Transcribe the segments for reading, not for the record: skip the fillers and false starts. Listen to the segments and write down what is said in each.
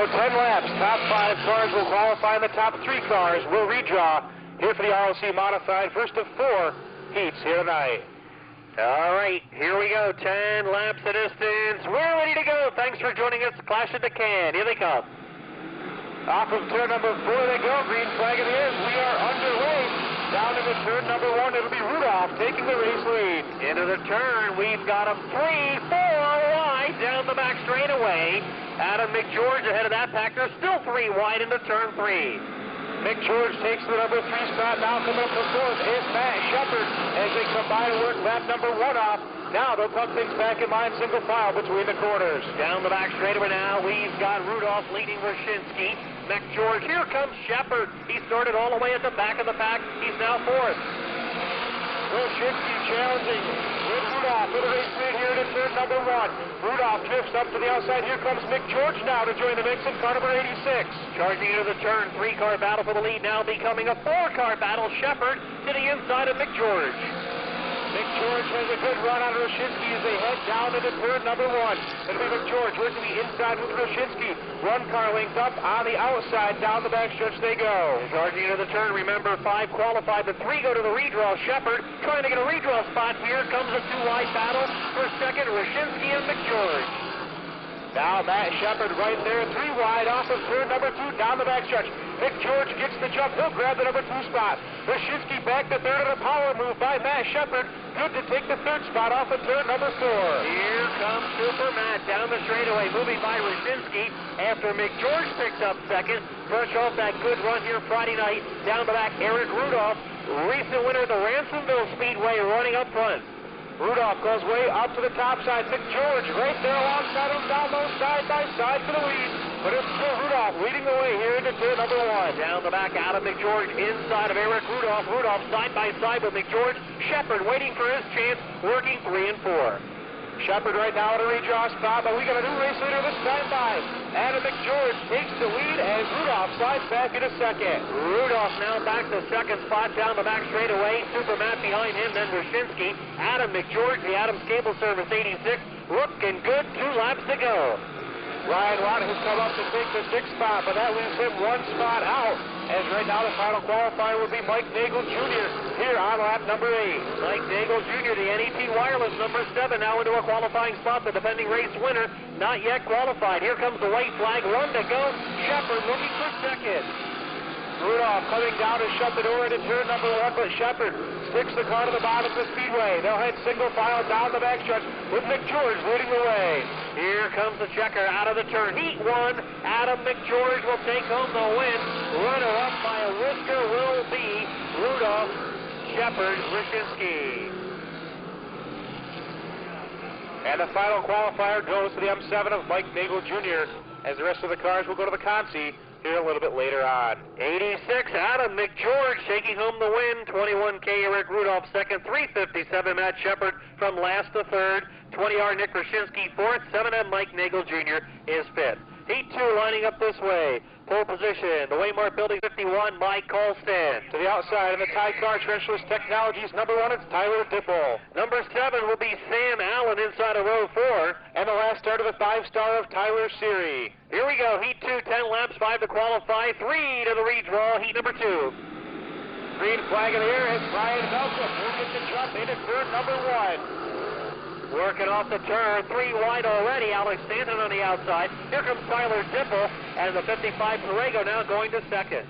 So 10 laps, top 5 cars will qualify, and the top 3 cars will redraw here for the ROC Modified. First of 4 heats here tonight. All right, here we go. 10 laps of distance. We're ready to go. Thanks for joining us. Clash at the Can. Here they come. Off of turn number 4 they go. Green flag in the air. We are underway. Down into turn number 1, it'll be Rudolph taking the race lead. Into the turn, we've got him 3, 4 wide down the back straightaway. Adam McGeorge ahead of that pack. They're still 3 wide into turn 3. McGeorge takes the number 3 spot. Now coming up to 4th is Matt Shepard as they combine work lap number 1 off. Now they'll tuck things back in line single file between the quarters. Down the back straightaway now, we've got Rudolph leading Wyszynski. McGeorge, here comes Shepard. He started all the way at the back of the pack. He's now 4th. Wyszynski challenging with Rudolph with a race lead here to turn number 1. Rudolph drifts up to the outside. Here comes McGeorge now to join the mix in car number 86. Charging into the turn, 3-car battle for the lead, now becoming a 4-car battle. Shepard to the inside of McGeorge. McGeorge has a good run on Wyszynski as they head down into turn number 1. It'll be McGeorge working the inside with Wyszynski. 1 car linked up on the outside. Down the backstretch they go. Charging into the turn, remember 5 qualified, but 3 go to the redraw. Shepard trying to get a redraw spot. Here comes a 2-wide battle for second, Wyszynski and McGeorge. Now Matt Shepard right there, 3 wide off of turn number 2, down the backstretch. McGeorge gets the jump, he'll grab the number 2 spot. Wyszynski back to 3rd on a power move by Matt Shepard. Good to take the 3rd spot off of turn number 4. Here comes Super Matt down the straightaway, moving by Wyszynski after McGeorge picks up 2nd. Fresh off that good run here Friday night. Down the back, Eric Rudolph, recent winner of the Ransomville Speedway, running up front. Rudolph goes way up to the top side. McGeorge right there alongside him, down low, side by side for the lead. But it's still Rudolph leading the way here into turn number 1. Down the back, Adam McGeorge inside of Eric Rudolph. Rudolph side by side with McGeorge. Shepard waiting for his chance, working 3 and 4. Shepard right now at a redraw spot, but we got a new race leader this time by Adam McGeorge takes the lead as Rudolph slides back into 2nd. Rudolph now back to 2nd spot down the back straightaway. Super Matt behind him, then Wyszynski. Adam McGeorge, the Adams Cable Service 86, looking good. 2 laps to go. Ryan Watt has come up to take the 6th spot, but that leaves him 1 spot out. As right now the final qualifier will be Mike Nagel Jr. here on lap number 8. Mike Nagel Jr., the NET Wireless number 7, now into a qualifying spot. The defending race winner, not yet qualified. Here comes the white flag, 1 to go. Shepard looking for 2nd. Rudolph coming down to shut the door into turn number 1, but Shepard sticks the car to the bottom of the speedway. They'll head single file down the backstretch with McGeorge leading the way. Here comes the checker out of the turn. Heat 1, Adam McGeorge will take home the win. Runner-up by a whisker will be Rudolph Shepard Wyszynski. And the final qualifier goes to the M7 of Mike Nagel Jr. as the rest of the cars will go to the Consi here a little bit later on. 86, Adam McGeorge taking home the win. 21K Eric Rudolph 2nd, 357 Matt Shepard from last to 3rd. 20R Nick Wyszynski 4th, 7M Mike Nagel Jr. is 5th. Heat 2 lining up this way. Pole position, the Waymart Building 51, Mike Colston. To the outside, in the Tide Car Trenchless Technologies, number 1, it's Tyler Dipple. Number 7 will be Sam Allen inside of row 4. And the last start of the 5-star of Tyler Seary. Here we go, Heat 2, 10 laps, 5 to qualify, 3 to the redraw, Heat number 2. Green flag in the air is Brian Malcolm. He'll get the jump into turn number 1. Working off the turn, 3 wide already. Alex Stanton on the outside. Here comes Tyler Dipple, and the 55 Perego now going to 2nd.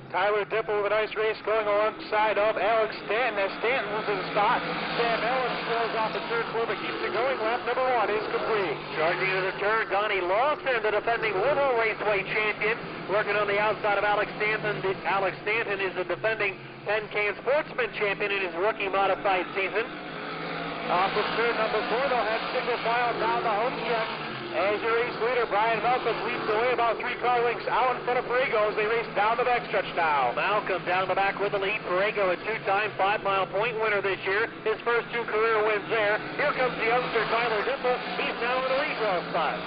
Tyler Dipple with a nice race going alongside of Alex Stanton as Stanton loses a spot. Sam Allen slows off the third floor but keeps it going. Lap number 1 is complete. Charging into the turn, Donnie Lawson, the defending Little Raceway champion, working on the outside of Alex Stanton. Alex Stanton is the defending 10K Sportsman champion in his rookie modified season. Off of turn number 4, they'll head single file down the home stretch. As your race leader, Brian Malcolm leads the way about 3 car lengths out in front of Perego as they race down the backstretch now. Malcolm down the back with the lead. Perego, a 2-time 5-mile point winner this year. His first 2 career wins there. Here comes the youngster Tyler Dipple. He's now in the redraw spot.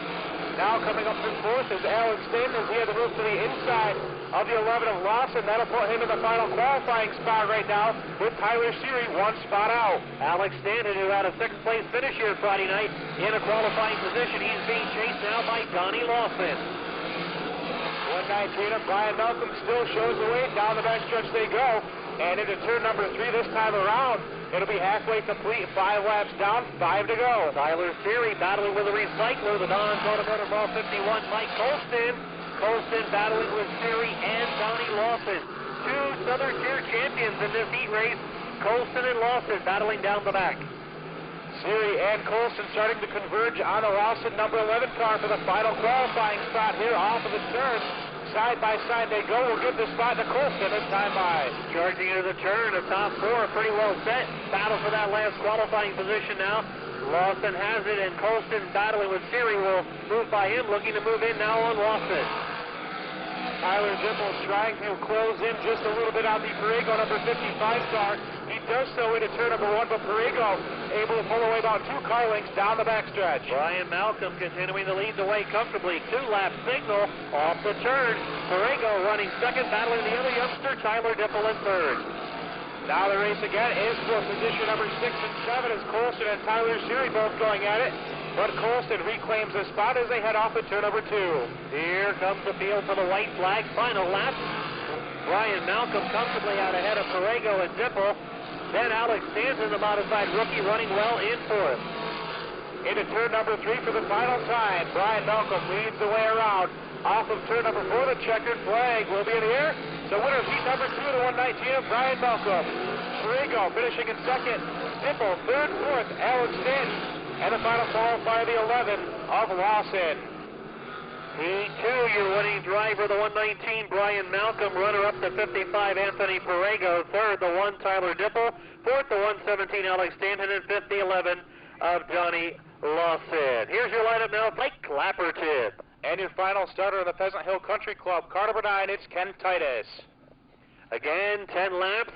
Now coming up in 4th is Alex Stanton as he had to move to the inside of the 11 of Lawson. That'll put him in the final qualifying spot right now with Tyler Seary 1 spot out. Alex Stanton, who had a 6th place finish here Friday night in a qualifying position, he's being chased now by Donnie Lawson. 119 of Brian Malcolm still shows the way. Down the backstretch they go. And into turn number 3 this time around. It'll be halfway complete. 5 laps down, 5 to go. Tyler Seary battling with a recycler. The Don's Automotive Mall 51, Mike Colston. Colston battling with Seary and Donnie Lawson. Two Southern Tier champions in this heat race. Colston and Lawson battling down the back. Seary and Colston starting to converge on the Lawson number 11 car for the final qualifying spot here off of the turn. Side by side they go. We'll give the spot to Colston as time by. Charging into the turn, the top 4 pretty well set. Battle for that last qualifying position now. Lawson has it, and Colston battling with Seary will move by him, looking to move in now on Lawson. Tyler Zippel's trying to close in just a little bit on the Perego number 55 car. He does so into turn number 1, but Perego able to pull away about 2 car lengths down the backstretch. Brian Malcolm continuing to lead the way comfortably. 2-lap signal off the turn. Perego running second, battling the other youngster, Tyler Dippel in third. Now the race again is for position number 6 and 7 as Colston and Tyler Seary both going at it. But Colston reclaims the spot as they head off at turn number 2. Here comes the field for the white flag. Final lap. Brian Malcolm comfortably out ahead of Perego and Dippel. Then Alex Stanton, the modified rookie, running well in fourth. Into turn number 3 for the final time. Brian Malcolm leads the way around. Off of turn number 4, the checkered flag will be in the air. So winner of heat number 2 of the 119 of Brian Malcolm. Perego finishing in second. Dippel third, fourth. Alex Stanton. And the final qualifier, the 11 of Lawson. P2, your winning driver, the 119, Brian Malcolm. Runner-up, the 55, Anthony Perego. Third, the 1, Tyler Dippel. Fourth, the 117, Alex Stanton. And fifth, the 11 of Johnny Lawson. Here's your lineup now, Mike Clapperton. And your final starter of the Pheasant Hill Country Club, car number 9, it's Ken Titus. Again, 10 laps.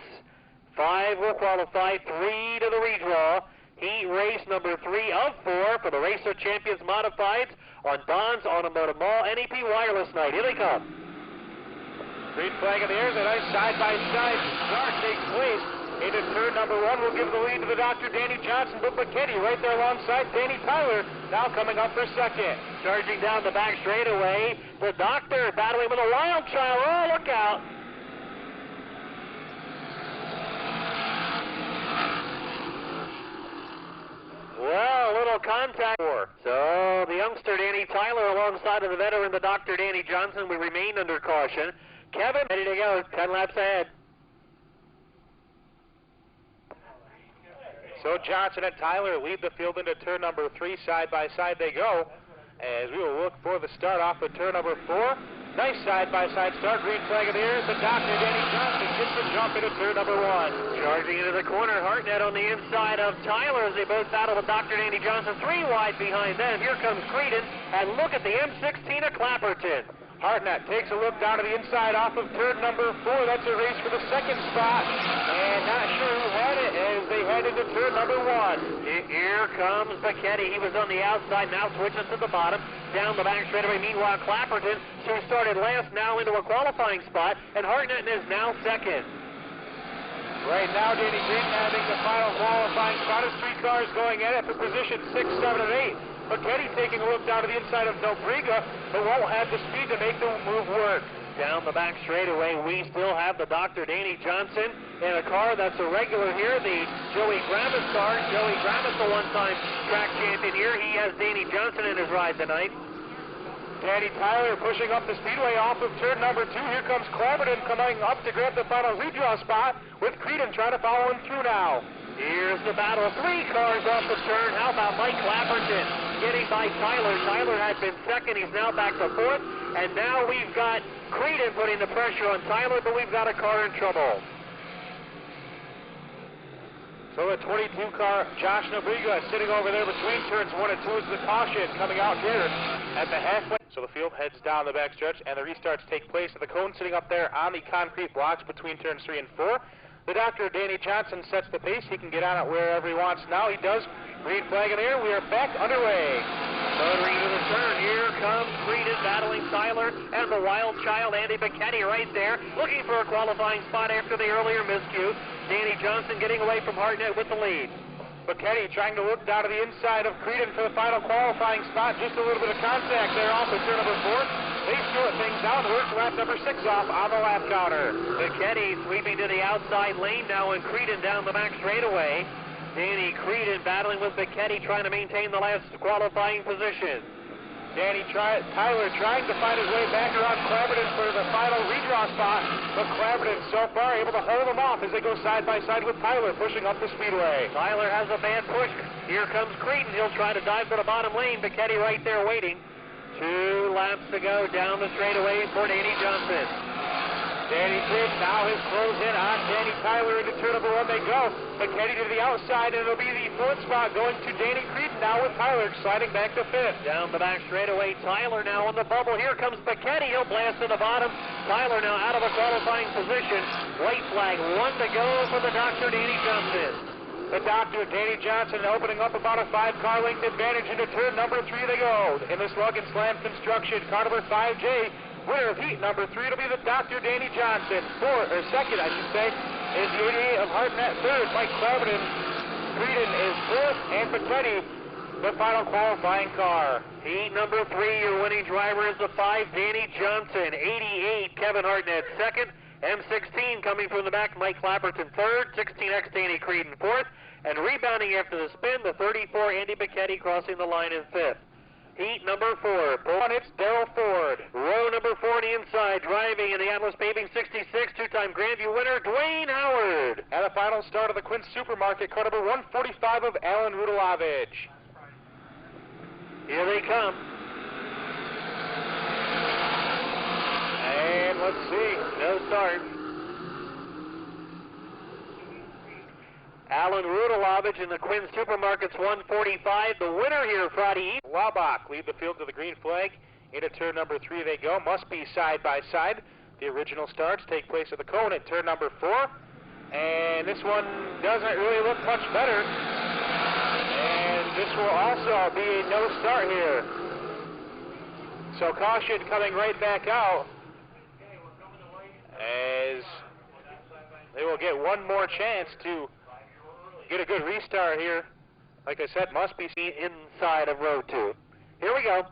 5 will qualify, 3 to the redraw. Heat race number 3 of 4 for the Race of Champions Modifieds on Don's Automotive Mall NEP Wireless Night. Here they come. Green flag in the air, the nice side-by-side start takes place. Into turn number 1 will give the lead to the Dr. Danny Johnson, but McKinney right there alongside Danny Tyler, now coming up for second. Charging down the back straightaway, the Doctor battling with a wild child. Oh, look out. Well, a little contact. So the youngster Danny Tyler alongside of the veteran, the Dr. Danny Johnson, we remain under caution. Kevin, ready to go, 10 laps ahead. So Johnson and Tyler lead the field into turn number 3. Side by side they go, as we will look for the start off at turn number 4. Nice side-by-side start. Green flag in the air. The Dr. Danny Johnson gets the jump into turn number 1. Charging into the corner. Hartnett on the inside of Tyler as they both battle with Dr. Danny Johnson. 3 wide behind them. Here comes Creedon. And look at the M16 of Clapperton. Hartnett takes a look down to the inside off of turn number 4. That's a race for the second spot. And not sure who had it as they head into turn number 1. Here comes Bacchetti. He was on the outside, now switches to the bottom. Down the back straightaway. Meanwhile, Clapperton, who started last, now into a qualifying spot. And Hartnett is now second. Right now, Danny Green having the final qualifying spot. As 3 cars going at it for position 6, 7, and 8. McKinney taking a look down to the inside of Delbriga, but won't have the speed to make the move work. Down the back straightaway, we still have the Dr. Danny Johnson in a car that's a regular here, the Joey Gramis car. Joey Gramis, the one-time track champion here. He has Danny Johnson in his ride tonight. Danny Tyler pushing up the speedway off of turn number 2. Here comes Clapperton coming up to grab the final redraw spot with Creedon trying to follow him through now. Here's the battle. 3 cars off the turn. How about Mike Clapperton getting by Tyler? Tyler had been second. He's now back to 4th. And now we've got Creedon putting the pressure on Tyler, but we've got a car in trouble. So the 22 car, Josh Nobriga, sitting over there between turns 1 and 2 is the caution coming out here at the halfway. So the field heads down the backstretch, and the restarts take place. The cone sitting up there on the concrete blocks between turns 3 and 4. The Dr. Danny Johnson sets the pace. He can get on it wherever he wants now. He does. Green flag in the air. We are back underway. Motoring to the turn. Here comes Creedon battling Tyler and the wild child Andy Bacchetti right there, looking for a qualifying spot after the earlier miscue. Danny Johnson getting away from Hartnett with the lead. Bacchetti trying to look down to the inside of Creedon for the final qualifying spot. Just a little bit of contact there off of turn number 4. They sort things out. Work lap number 6 off on the lap counter. McKetty sweeping to the outside lane now, and Creedon down the back straightaway. Danny Creedon battling with McKetty, trying to maintain the last qualifying position. Tyler trying to find his way back around Claverton for the final redraw spot, but Claverton so far able to hold him off as they go side by side with Tyler pushing up the speedway. Tyler has a bad push. Here comes Creedon. He'll try to dive to the bottom lane. McKetty right there waiting. 2 laps to go down the straightaway for Danny Johnson. Danny Creedon now has closed in on Danny Tyler. Into turn number 1 they go. McKetty to the outside, and it'll be the 4th spot going to Danny Creedon now with Tyler sliding back to 5th. Down the back straightaway, Tyler now on the bubble. Here comes McKetty. He'll blast to the bottom. Tyler now out of a qualifying position. White flag, 1 to go for the Dr. Danny Johnson. The Dr. Danny Johnson opening up about a 5-car length advantage into turn number 3 they go. In the Slug and Slam construction, car number 5J. Winner of heat number 3 will be the Dr. Danny Johnson. Second, I should say, is the 88 of Hartnett. Third, Mike Claverton. Creedon is 4th, and McKetty, the final qualifying car. Heat number 3, your winning driver is the 5, Danny Johnson. 88, Kevin Hartnett, 2nd. M16 coming from the back, Mike Clapperton, 3rd. 16X, Danny Creedon, 4th. And rebounding after the spin, the 34, Andy McKetty, crossing the line in 5th. Heat number 4. It's Darrell Ford. Row number 4 on the inside, driving in the Atlas Paving 66, 2-time Grandview winner, Dwayne Howard. And the final start of the Quinn Supermarket, car number 145 of Alan Rudelovich. Here they come. And let's see. No start. Alan Rudelovich in the Quinn Supermarkets 145. The winner here Friday evening. Laubach lead the field to the green flag. Into turn number 3 they go. Must be side by side. The original starts take place at the cone at turn number 4. And this one doesn't really look much better. And this will also be a no start here. So caution coming right back out, as they will get one more chance to get a good restart here. Like I said, must be seen inside of row 2. Here we go.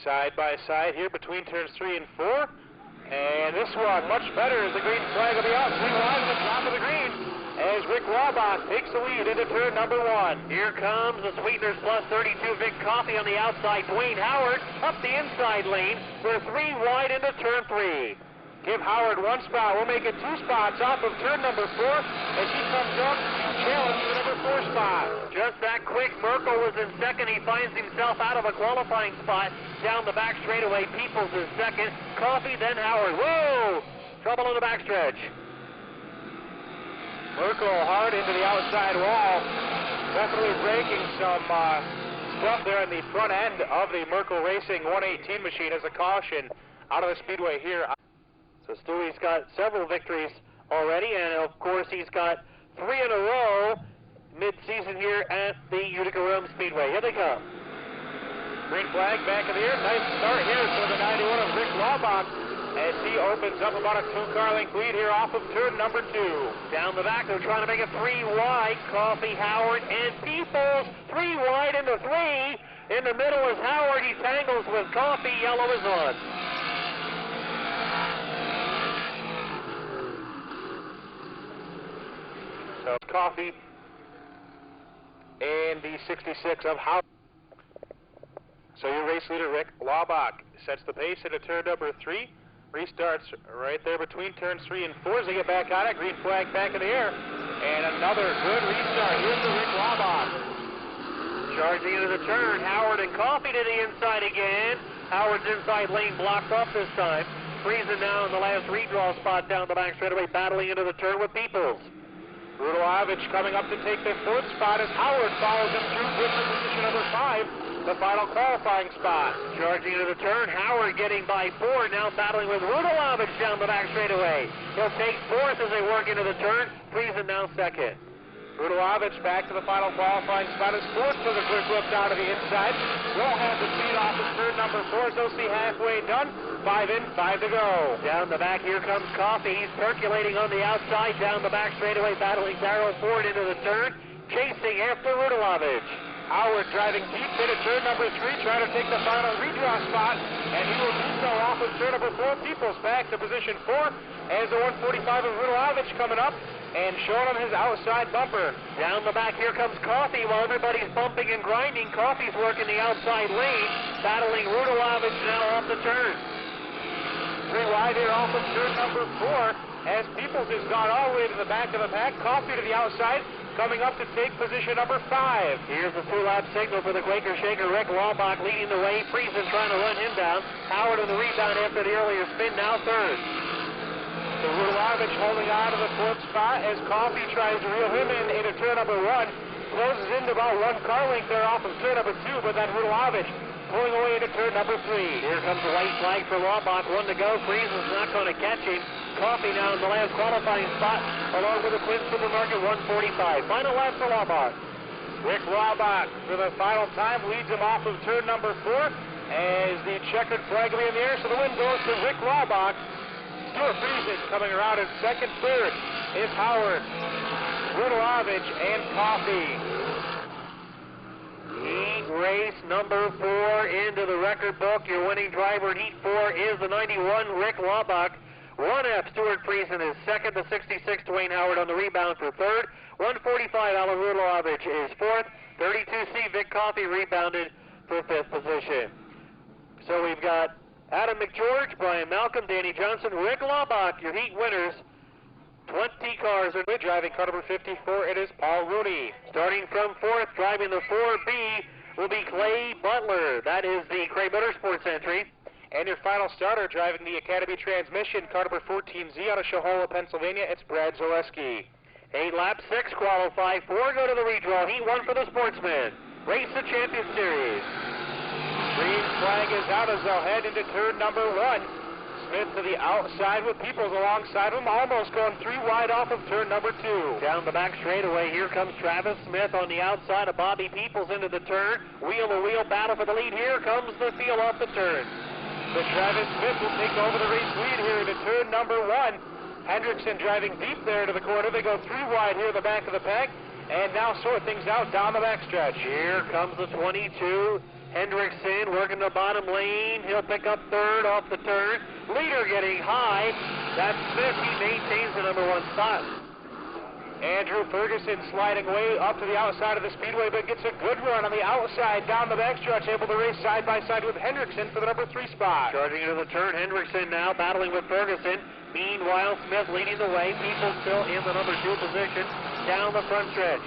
Side by side here between turns 3 and 4. And this one much better as the green flag will be out. Swing wide at the top of the green as Rick Laubach takes the lead into turn number 1. Here comes the Sweeteners Plus 32 Vic Coffee on the outside. Dwayne Howard up the inside lane. We're 3 wide into turn 3. Give Howard 1 spot. We'll make it 2 spots off of turn number 4 as he comes up to challenge the number 4 spot. Just that quick. Merkel was in second. He finds himself out of a qualifying spot down the back straightaway. Peoples is second. Coffee, then Howard. Whoa! Trouble in the backstretch. Merkel hard into the outside wall. Definitely breaking some stuff there in the front end of the Merkel Racing 118 machine as a caution out of the speedway here. So Stewie's got several victories already, and of course he's got 3 in a row mid-season here at the Utica Rome Speedway. Here they come. Green flag back in the air. Nice start here for the 91 of Rick Laubach as he opens up about a 2-car length lead here off of turn number 2. Down the back, they're trying to make it 3 wide. Coffee, Howard, and Peoples. 3 wide into 3. In the middle is Howard. He tangles with Coffee. Yellow is on. So Coffee and the 66 of Howard. So your race leader, Rick Laubach, sets the pace into turn number 3. Restarts right there between turns 3 and 4 as they get back on it. Green flag back in the air. And another good restart. Here's the Rick Laubach. Charging into the turn. Howard and Coffee to the inside again. Howard's inside lane blocked off this time. Freezing now in the last redraw spot down the back straightaway, battling into the turn with Peoples. Rudelovich coming up to take the 4th spot as Howard follows him through with the position number 5, the final qualifying spot. Charging into the turn, Howard getting by 4, now battling with Rudelovich down the back straightaway. He'll take 4th as they work into the turn. Friesen now 2nd. Rudelovich back to the final qualifying spot as 4th for the quick look down to the inside. Won't have the speed off of turn number 4 as they'll see halfway done. 5 in, 5 to go. Down the back, here comes Coffee. He's percolating on the outside, down the back straightaway, battling Darrell Ford into the turn, chasing after Rudelovich. Howard driving deep into turn number 3, trying to take the final redraw spot, and he will do so off of turn number 4. Peoples back to position 4 as the 145 of Rudalovich coming up and showing him his outside bumper. Down the back, here comes Coffey while everybody's bumping and grinding. Coffey's working the outside lane, battling Rudalovich now off the turn. 3 wide here off of turn number 4 as Peoples has gone all the way to the back of the pack. Coffey to the outside, coming up to take position number 5. Here's the 2-lap signal for the Quaker Shaker. Rick Laubach leading the way. Friesen trying to run him down. Howard in the rebound after the earlier spin, now third. So Rudalovich holding on to the 4th spot as Coffey tries to reel him into turn number 1. Closes into about 1 car length there off of turn number 2, but then Rudalovich pulling away into turn number 3. Here comes the white flag for Laubach. 1 to go. Friesen's not going to catch him. Coffey now in the last qualifying spot, along with the Quinn Supermarket 145. Final lap for Laubach. Rick Laubach, for the final time, leads him off of turn number 4 as the checkered flag will be in the air. So the win goes to Rick Laubach. Stuart Friesen coming around in second. Third is Howard, Rudalovich, and Coffey. Heat race number 4 into the record book. Your winning driver in Heat 4 is the 91, Rick Laubach. 1F, Stuart Friesen is second. The 66, Dwayne Howard on the rebound for third. 145, Alan Rudalovich is fourth. 32C, Vic Coffey rebounded for 5th position. So we've got Adam McGeorge, Brian Malcolm, Danny Johnson, Rick Laubach, your Heat winners. 20 cars are driving car number 54. It is Paul Rooney. Starting from 4th, driving the 4B will be Clay Butler. That is the Cray Motorsports entry. And your final starter driving the Academy Transmission, car number 14Z out of Shahola, Pennsylvania, it's Brad Zaleski. 8 laps, 6 qualify, 4 go to the redraw. Heat 1 for the Sportsmen. Race the Champion Series. Green flag is out as they'll head into turn number 1. Smith to the outside with Peoples alongside him, almost going 3 wide off of turn number 2. Down the back straightaway, here comes Travis Smith on the outside of Bobby Peoples into the turn. Wheel-to-wheel battle for the lead. Here comes the field off the turn. But Travis Smith will take over the race lead here into turn number 1. Hendrickson driving deep there to the corner. They go 3 wide here in the back of the pack, and now sort things out down the backstretch. Here comes the 22. Hendrickson working the bottom lane. He'll pick up third off the turn. Leader getting high. That's Smith. He maintains the number 1 spot. Andrew Ferguson sliding way up to the outside of the speedway, but gets a good run on the outside down the backstretch, able to race side by side with Hendrickson for the number 3 spot. Charging into the turn, Hendrickson now battling with Ferguson. Meanwhile, Smith leading the way. People still in the number 2 position down the front stretch.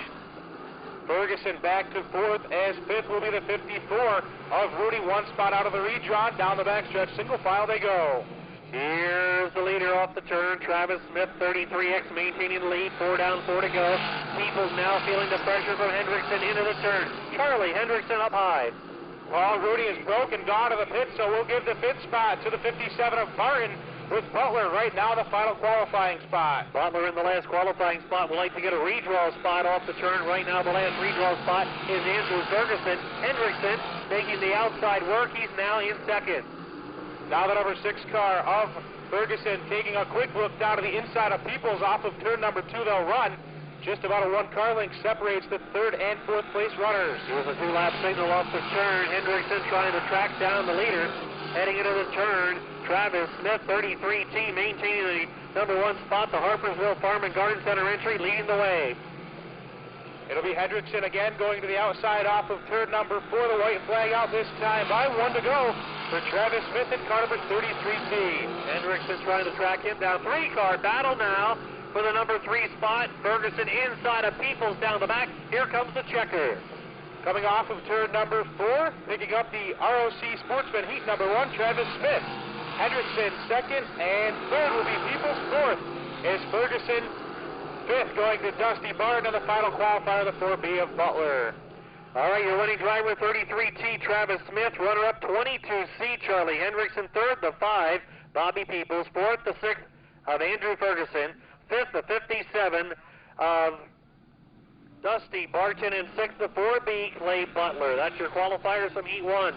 Ferguson back to 4th as 5th will be the 54 of Rudy. 1 spot out of the redraw. Down the backstretch, single file they go. Here's the leader off the turn, Travis Smith, 33X maintaining the lead, 4 down, 4 to go. Peoples now feeling the pressure from Hendrickson into the turn. Charlie Hendrickson up high. Paul Rooney is broken, gone to the pit, so we'll give the 5th spot to the 57 of Barton with Butler right now the final qualifying spot. Butler in the last qualifying spot would like to get a redraw spot off the turn. Right now the last redraw spot is Andrew Ferguson. Hendrickson making the outside work. He's now in second. Now the number 6 car of Ferguson taking a quick look down to the inside of Peoples off of turn number 2. They'll run. Just about a 1 car length separates the 3rd and 4th place runners. Here's a 2-lap signal off the turn. Hendrickson trying to track down the leader. Heading into the turn, Travis Smith, 33T, maintaining the number 1 spot. The Harpersville Farm and Garden Center entry leading the way. It'll be Hendrickson again going to the outside off of turn number 4. The white flag out this time by 1 to go for Travis Smith and car number 33T. Hendrickson trying to track him down. 3-car battle now for the number 3 spot. Ferguson inside of Peoples down the back. Here comes the checker. Coming off of turn number 4, picking up the ROC Sportsman Heat number 1, Travis Smith. Hendrickson 2nd, and 3rd will be Peoples. 4th is Ferguson. 5th going to Dusty Barton, and the final qualifier, the 4B of Butler. All right, your winning driver, 33T, Travis Smith. Runner-up, 22C, Charlie Hendrickson. 3rd, the 5, Bobby Peoples. 4th, the 6th of Andrew Ferguson. 5th, the 57 of Dusty Barton. And 6th, the 4B, Clay Butler. That's your qualifiers from Heat 1.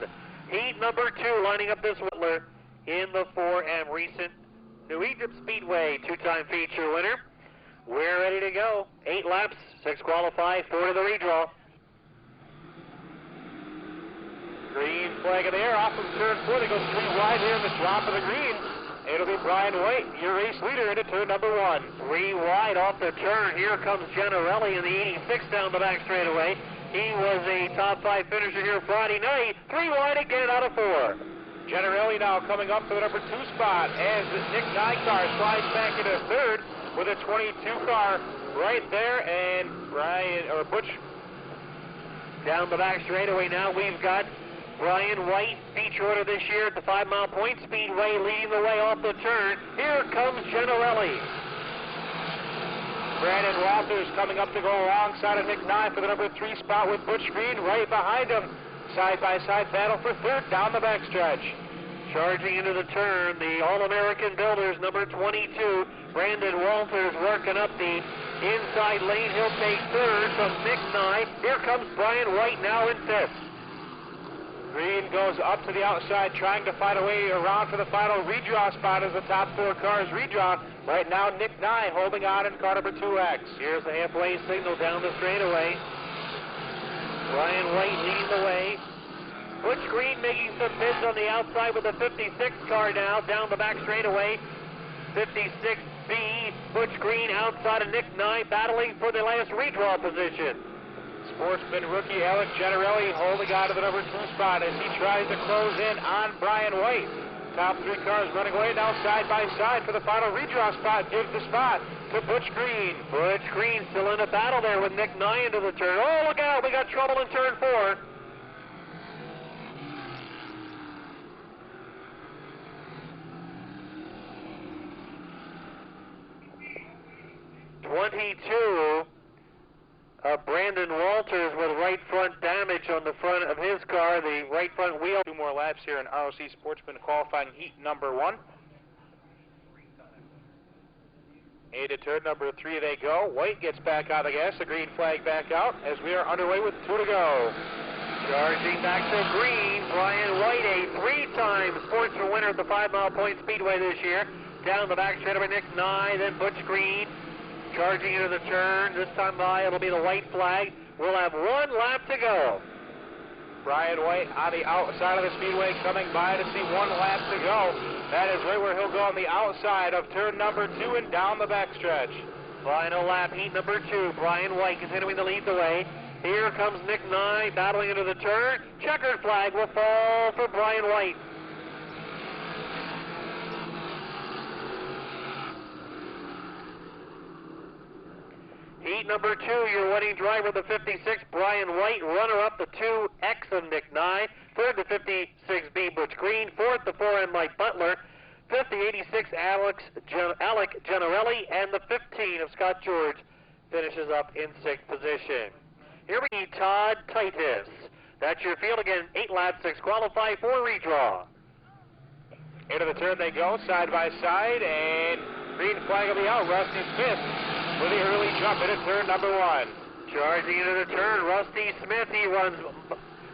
Heat number 2, lining up this Butler in the 4M recent New Egypt Speedway 2-time feature winner. We're ready to go. 8 laps, 6 qualify, 4 to the redraw. Green flag in the air off of turn 4. They go 3 wide here in the drop of the green. It'll be Brian White, your race leader, into turn number 1. 3 wide off the turn. Here comes Generelli in the 86 down the back straightaway. He was a top 5 finisher here Friday night. 3 wide again out of 4. Generelli now coming up to the number 2 spot as the Nick Nye car slides back into third with a 22 car right there, and Butch down the back straightaway now. We've got Brian White, feature order this year at the 5 Mile Point Speedway, leading the way off the turn. Here comes Generelli. Brandon Walters coming up to go alongside of Nick Nye for the number 3 spot with Butch Green right behind him. Side-by-side battle for third down the backstretch. Charging into the turn, the All-American Builders, number 22, Brandon Walters working up the inside lane. He'll take third from Nick Nye. Here comes Brian White now in 5th. Green goes up to the outside, trying to find a way around for the final redraw spot as the top 4 cars redraw. Right now, Nick Nye holding on in car number 2X. Here's the halfway signal down the straightaway. Brian White leading the way. Butch Green making some bids on the outside with the 56 car now, down the back straightaway. 56B, Butch Green outside of Nick Nye, battling for the last redraw position. Sportsman rookie Alec Generelli holding on to the number 2 spot as he tries to close in on Brian White. Top 3 cars running away now side by side for the final redraw spot. Gives the spot to Butch Green. Butch Green still in a battle there with Nick Nye into the turn. Oh, look out, we got trouble in turn 4. Brandon Walters with right front damage on the front of his car, the right front wheel. 2 more laps here in ROC Sportsman qualifying heat number 1. Into turn number 3 they go. White gets back out of the gas, the green flag back out as we are underway with 2 to go. Charging back to green, Brian White, a 3-time sportsman winner at the 5 Mile Point Speedway this year. Down the back straight over Nick Nye, then Butch Green. Charging into the turn. This time by, it'll be the white flag. We'll have 1 lap to go. Brian White on the outside of the speedway coming by to see 1 lap to go. That is right where he'll go on the outside of turn number 2 and down the backstretch. Final lap, heat number 2. Brian White continuing to lead the way. Here comes Nick Nye battling into the turn. Checkered flag will fall for Brian White. Heat number 2, your winning driver, the 56, Brian White. Runner-up, the 2X of Nick Nye. Third, the 56B, Butch Green. Fourth, the 4M, Mike Butler. Fifth, the 86, Alec Generelli. And the 15 of Scott George finishes up in 6th position. Here we see Todd Titus. That's your field again. 8 laps, 6 qualify, 4 redraw. Into the turn they go, side by side, and green flag will be out. Rusty Smith with the early jump into turn number 1. Charging into the turn, Rusty Smith. He runs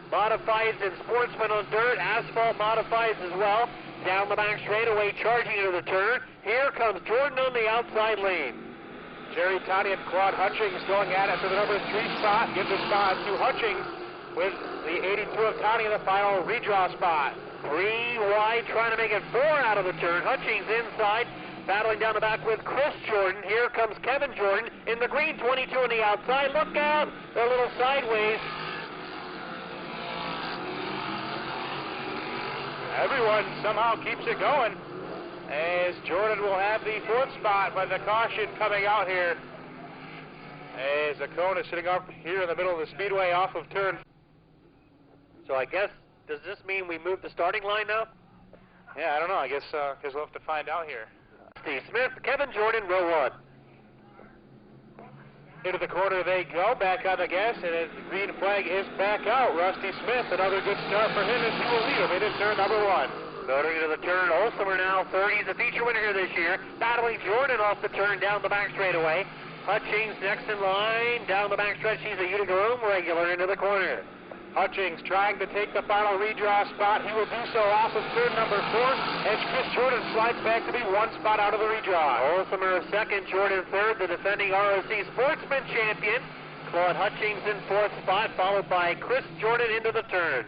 modifieds and sportsman on dirt, asphalt modifieds as well. Down the back straightaway, charging into the turn. Here comes Jordan on the outside lane. Jerry Toddy and Claude Hutchings going at it for the number 3 spot. Gives the spot to Hutchings with the 82 of Toddy in the final redraw spot. 3 wide, trying to make it 4 out of the turn. Hutchings inside, battling down the back with Chris Jordan. Here comes Kevin Jordan in the green, 22 on the outside. Look out, they're a little sideways. Everyone somehow keeps it going as Jordan will have the 4th spot, but the caution coming out here as the cone is sitting up here in the middle of the speedway off of turn. So I guess, does this mean we move the starting line now? Yeah, I don't know. I guess we'll have to find out here. Steve Smith, Kevin Jordan, row 1. Into the corner they go, back on the gas, and the green flag is back out. Rusty Smith, another good start for him as he will lead him into turn number 1. Motoring into the turn, Olsemer now 30. He's a feature winner here this year. Battling Jordan off the turn down the back straightaway. Hutchings next in line, down the back stretch. He's a Utica Room regular into the corner. Hutchings trying to take the final redraw spot. He will do so off of turn number 4 as Chris Jordan slides back to be 1 spot out of the redraw. Olsemer 2nd, Jordan 3rd, the defending ROC Sportsman champion. Claude Hutchings in 4th spot, followed by Chris Jordan into the turn.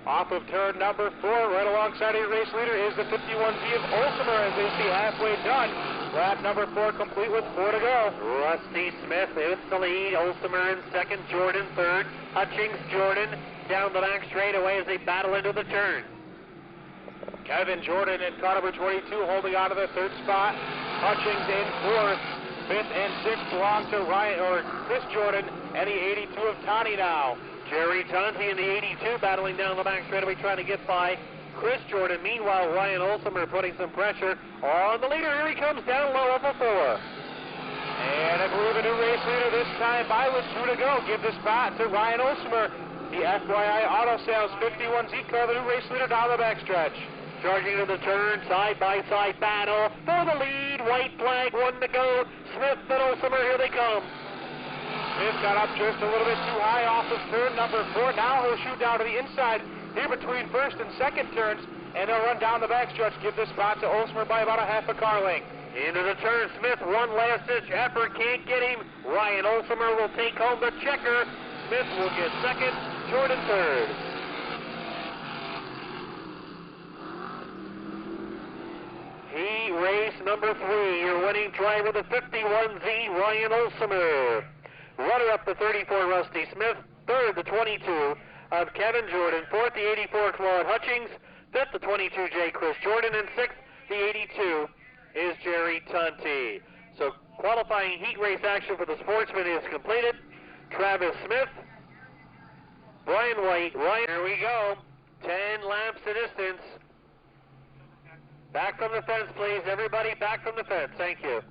Off of turn number 4, right alongside your race leader is the 51Z of Olsemer as they see halfway done. Lap number 4 complete with 4 to go. Rusty Smith is the lead. Olsemer in second, Jordan third. Hutchings, Jordan down the back straightaway as they battle into the turn. Kevin Jordan in car number 22 holding on to the third spot. Hutchings in fourth. Fifth and sixth belong to Chris Jordan and the 82 of Tani now. Jerry Tonti in the 82 battling down the back straightaway trying to get by Chris Jordan. Meanwhile, Ryan Olsemer putting some pressure on the leader. Here he comes down low off of 4. And I believe a new race leader this time by with 2 to go. Give the spot to Ryan Olsemer. The FYI Auto Sales 51Z car, the new race leader down the backstretch. Charging to the turn, side-by-side battle for the lead. White flag, 1 to go. Smith and Olsemer, here they come. Smith got up just a little bit too high off of turn number 4. Now he'll shoot down to the inside here between first and second turns, and he'll run down the backstretch. Give the spot to Olsemer by about a half a car length. Into the turn, Smith, one last-ditch effort, can't get him. Ryan Olsemer will take home the checker. Smith will get second, Jordan third. Heat race number 3, your winning driver, the 51Z, Ryan Olsemer. Runner-up, the 34, Rusty Smith. Third, the 22 of Kevin Jordan. Fourth, the 84, Claude Hutchings. Fifth, the 22J, Chris Jordan. And sixth, the 82 is Jerry Tonti. So qualifying heat race action for the sportsman is completed. Travis Smith, Brian White, Ryan. Here we go. 10 laps to distance. Back from the fence, please. Everybody back from the fence. Thank you.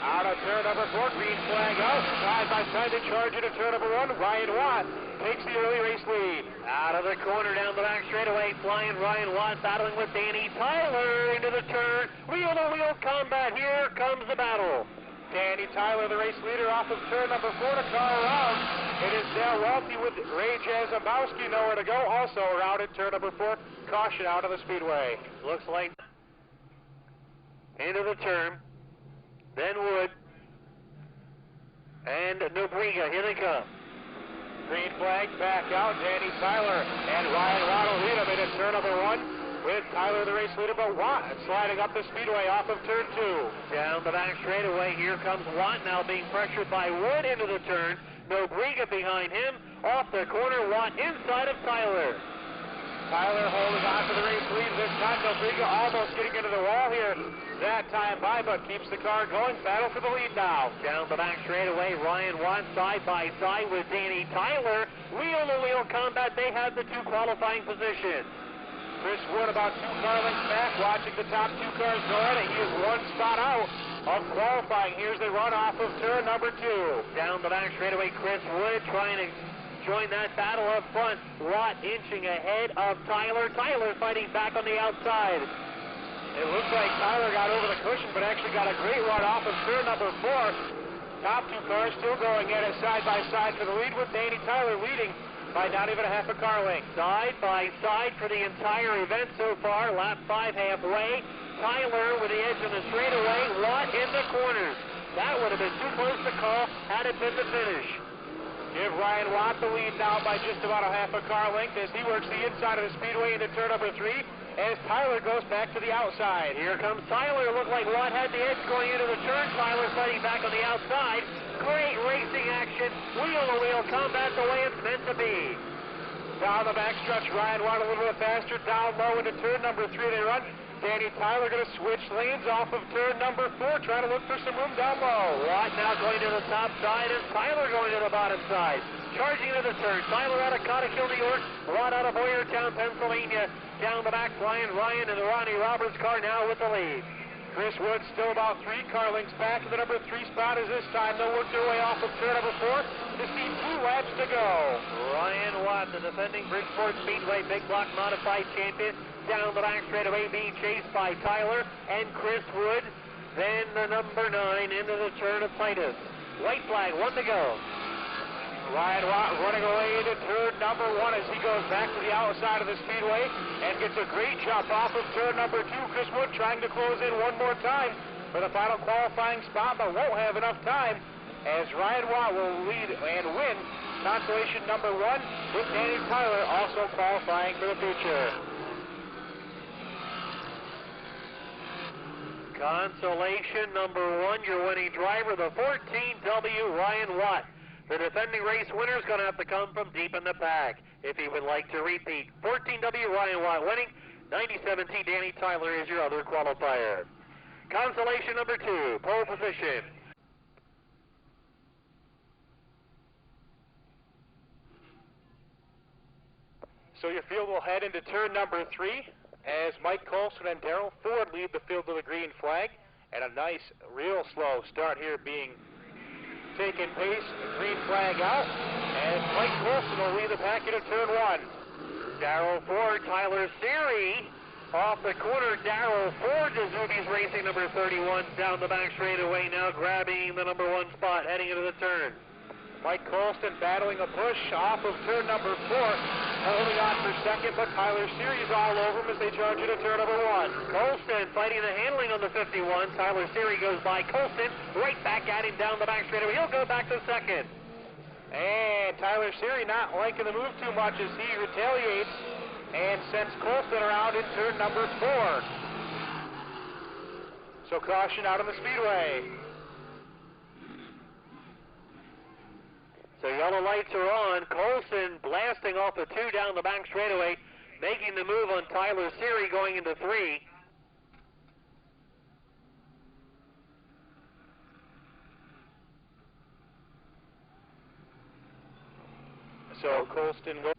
Out of turn number 4, green flag out. Side by side, they charge into turn number 1. Ryan Watt takes the early race lead. Out of the corner, down the back straightaway, flying Ryan Watt, battling with Danny Tyler into the turn. Wheel-to-wheel combat. Here comes the battle. Danny Tyler, the race leader, off of turn number 4 to car around. It is Dale Welty with Ray Jazabowski nowhere to go. Also around at turn number 4. Caution out of the speedway. Looks like into the turn. Then Wood and Nobrega. Here they come. Green flag back out. Danny Tyler and Ryan Watt will lead him into turn number 1 with Tyler, the race leader, but Watt sliding up the speedway off of turn 2. Down the back straightaway. Here comes Watt now being pressured by Wood into the turn. Nobrega behind him. Off the corner, Watt inside of Tyler. Tyler holding on to the race lead this time. Nobrega almost getting into the wall here. That time by, but keeps the car going. Battle for the lead now. Down the back straightaway, Ryan Watt side by side with Danny Tyler. Wheel-to-wheel combat. They have the 2 qualifying positions. Chris Wood about 2 car lengths back, watching the top 2 cars go at it. He is 1 spot out of qualifying. Here's the run off of turn number 2. Down the back straightaway, Chris Wood trying to join that battle up front. Watt inching ahead of Tyler. Tyler fighting back on the outside. It looks like Tyler got over the cushion, but actually got a great run off of turn number 4. Top 2 cars still going at it side by side for the lead, with Danny Tyler leading by not even a half a car length. Side by side for the entire event so far. Lap 5 halfway. Tyler with the edge on the straightaway. Watt in the corners. That would have been too close to call had it been the finish. Give Ryan Watt the lead now by just about a half a car length as he works the inside of the speedway into turn number 3. As Tyler goes back to the outside. Here comes Tyler. Looked like Watt had the edge going into the turn. Tyler fighting back on the outside. Great racing action. Wheel-to-wheel combat the way it's meant to be. Down the backstretch, Ryan Watt a little bit faster. Down low into turn number 3 they run. Danny Tyler going to switch lanes off of turn number 4, trying to look for some room down low. Watt now going to the top side and Tyler going to the bottom side. Charging into the turn. Tyler out of Cottikill, New York. Watt out of Boyertown, Pennsylvania. Down the back, flying Ryan and the Ronnie Roberts car now with the lead. Chris Wood still about 3 car lengths back to the number 3 spot as this time they'll work their way off of turn number 4 to see 2 laps to go. Ryan Watt, the defending Bridgeport Speedway Big Block Modified champion, down the back straightaway being chased by Tyler and Chris Wood. Then the number 9 into the turn of Titus. White flag, 1 to go. Ryan Watt running away into turn number 1 as he goes back to the outside of the speedway and gets a great jump off of turn number 2. Chris Wood trying to close in one more time for the final qualifying spot, but won't have enough time as Ryan Watt will lead and win consolation number 1 with Danny Tyler also qualifying for the future. Consolation number 1, your winning driver, the 14W Ryan Watt. The defending race winner is going to have to come from deep in the pack if he would like to repeat. 14W Ryan Watt winning. 97T Danny Tyler is your other qualifier. Consolation number 2, pole position. So your field will head into turn number 3 as Mike Colson and Darrell Ford lead the field to the green flag. And a nice, real slow start here being taken pace. Green flag out as Mike Colson will lead the pack into turn 1. Darrell Ford, Tyler Seary off the corner. Darrell Ford, Suzuki's Racing number 31 down the back straightaway now, grabbing the number 1 spot heading into the turn. Mike Colston battling a push off of turn number 4, holding on for second, but Tyler Seary's all over him as they charge into turn number 1. Colston fighting the handling on the 51. Tyler Seary goes by Colston, right back at him down the back straightaway. He'll go back to second. And Tyler Seary not liking the move too much as he retaliates and sends Colston around in turn number 4. So caution out on the speedway. So yellow lights are on. Colston blasting off the 2 down the back straightaway, making the move on Tyler Seary going into 3. So Colston will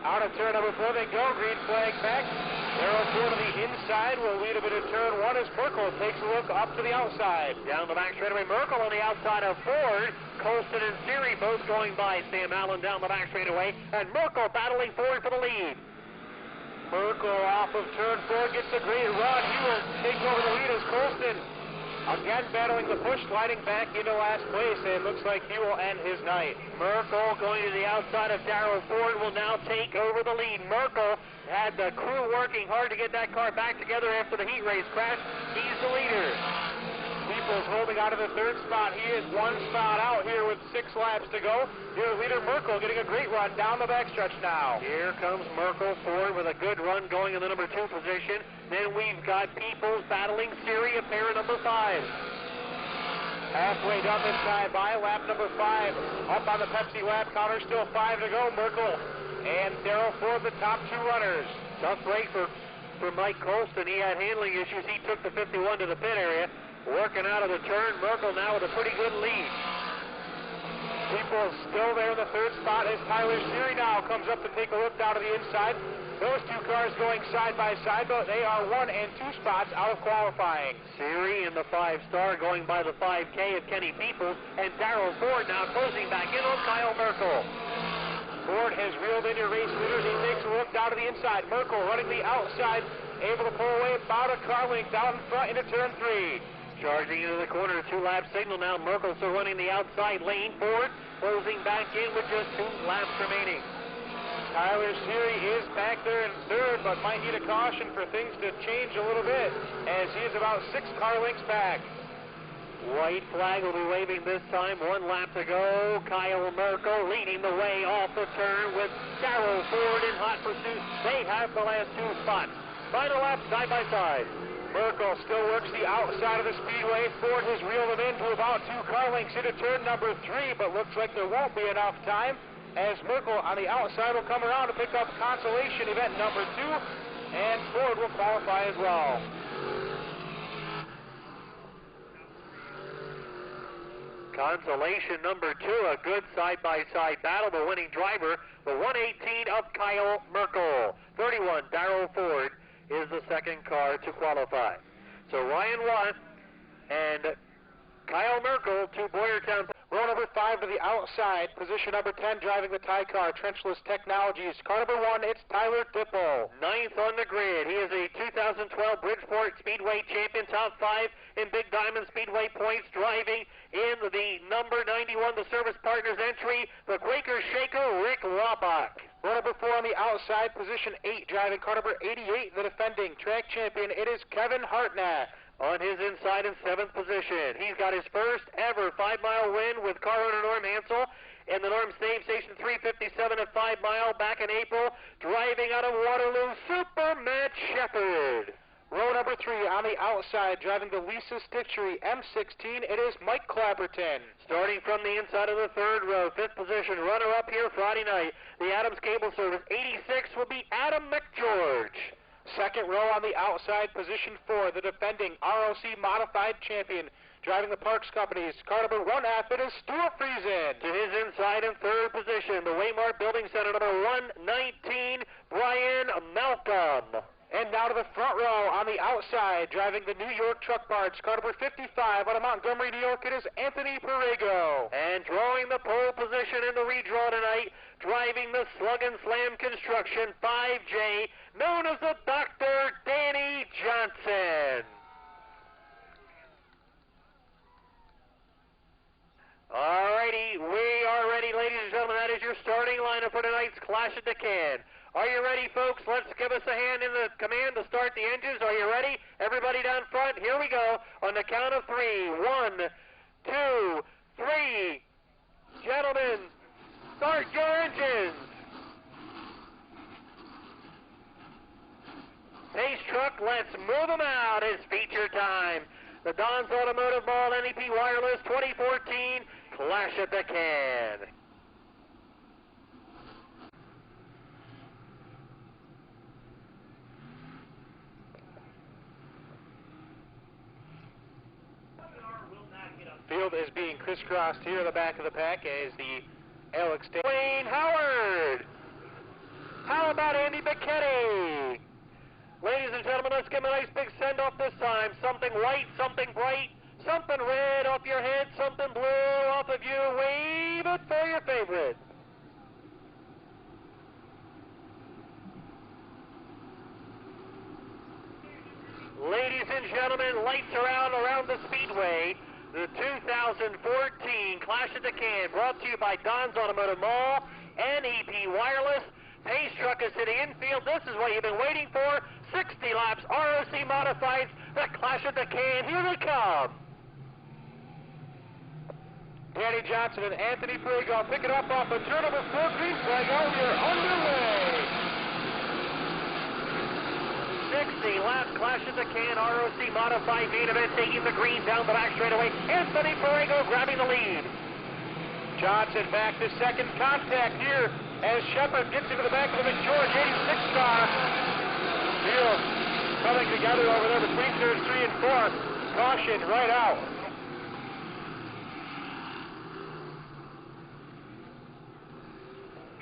out of turn number 4 they go. Green flag back. Darrell Ford to the inside will lead a bit of turn 1 as Merkel takes a look up to the outside. Down the back straightaway, Merkel on the outside of Ford. Colston and Seary both going by. Sam Allen down the back straightaway, and Merkel battling Ford for the lead. Merkel off of turn 4 gets a great run. He will take over the lead as Colston again battling the push, sliding back into last place, and looks like he will end his night. Merkel going to the outside of Darrell Ford will now take over the lead. Merkel had the crew working hard to get that car back together after the heat race crash. He's the leader. Peoples holding out of the 3rd spot. He is 1 spot out here with 6 laps to go. Your leader Merkel getting a great run down the backstretch now. Here comes Merkel Ford with a good run going in the number 2 position. Then we've got Peoples battling Seary, a pair of number 5. Halfway done this time by lap number 5. Up on the Pepsi lap counter, still 5 to go. Merkel and Darrell Ford, the top 2 runners. Tough break for Mike Colston. He had handling issues. He took the 51 to the pit area. Working out of the turn. Merkel now with a pretty good lead. Peoples still there in the 3rd spot as Tyler Seary now comes up to take a look down to the inside. Those 2 cars going side by side, but they are 1 and 2 spots out of qualifying. Seary in the 5-star going by the 5K of Kenny Peoples, and Darrell Ford now closing back in on Kyle Merkel. Ford has reeled in your race leaders. He takes a look down to the inside. Merkel running the outside, able to pull away about a car length down in front into turn 3. Charging into the corner, 2-lap signal now. Merkel still running the outside lane. Ford closing back in with just 2 laps remaining. Tyler Seary is back there in 3rd, but might need a caution for things to change a little bit as he is about 6 car lengths back. White flag will be waving this time. 1 lap to go. Kyle Merkel leading the way off the turn with Darrell Ford in hot pursuit. They have the last 2 spots. Final lap side by side. Merkel still works the outside of the speedway. Ford has reeled him into about 2 car lengths into turn number 3, but looks like there won't be enough time as Merkel on the outside will come around to pick up consolation event number 2, and Ford will qualify as well. Consolation number 2, a good side-by-side battle. The winning driver, the 118 of Kyle Merkel. 31, Darrell Ford is the 2nd car to qualify. So Ryan Watt and Kyle Merkel to Boyertown. Row number 5 to the outside. Position number 10 driving the tie car, Trenchless Technologies. Car number 1, it's Tyler Dipple. 9th on the grid. He is a 2012 Bridgeport Speedway champion, top 5 in Big Diamond Speedway points, driving in the number 91, the Service Partners entry, the Quaker Shaker, Rick Laubach. Row number 4 on the outside, position 8, driving car number 88, the defending track champion. It is Kevin Hartnett. On his inside in 7th position. He's got his first ever 5-mile win with car owner Norm Hansel in the Norm Save Station 357 at 5 Mile back in April. Driving out of Waterloo, Super Matt Shepard. Row number 3 on the outside, driving the Lisa Stitchery M16, it is Mike Clapperton. Starting from the inside of the 3rd row, 5th position, runner-up here Friday night. The Adams Cable Service 86 will be Adam McGeorge. 2nd row on the outside, position 4, the defending ROC Modified champion. Driving the Parks Company's car number 1F, it is Stuart Friesen. To his inside in 3rd position, the Waymart Building Center number 119, Brian Malcolm. And now to the front row on the outside, driving the New York Truck Parts, car number 55 out of Montgomery, New York, it is Anthony Perego. And drawing the pole position in the redraw tonight, driving the Slug and Slam Construction 5J, known as the Dr. Danny Johnson. Alrighty, we are ready, ladies and gentlemen. That is your starting lineup for tonight's Clash at the Can. Are you ready, folks? Let's give us a hand in the command to start the engines. Are you ready? Everybody down front, here we go. On the count of 3. 1, 2, 3. Gentlemen, start your engines. Pace truck, let's move them out. It's feature time. The Don's Automotive Mall NEP Wireless 2014 Clash at the Can. Field is being crisscrossed here in the back of the pack as the Alex Wayne Howard. How about Andy Becchetti? Ladies and gentlemen, let's give him a nice big send-off this time. Something white, something bright, something red off your head, something blue off of you. Wave it for your favorite. Ladies and gentlemen, lights are out around the Speedway. The 2014 Clash at the Can, brought to you by Don's Automotive Mall, NEP Wireless. Pace truck is to the infield. This is what you've been waiting for. 60 laps, ROC Modifieds, the Clash at the Can. Here they come. Danny Johnson and Anthony Perego pick it up off of turn number 4, green flag. We're underway. 60 lap Clash at the Can, ROC Modified main event, taking the green down the back straightaway. Anthony Perego grabbing the lead. Johnson back to second, contact here as Shepard gets into the back of the McGeorge 86 car. Field coming together over there between turns 3 and 4. Caution right out.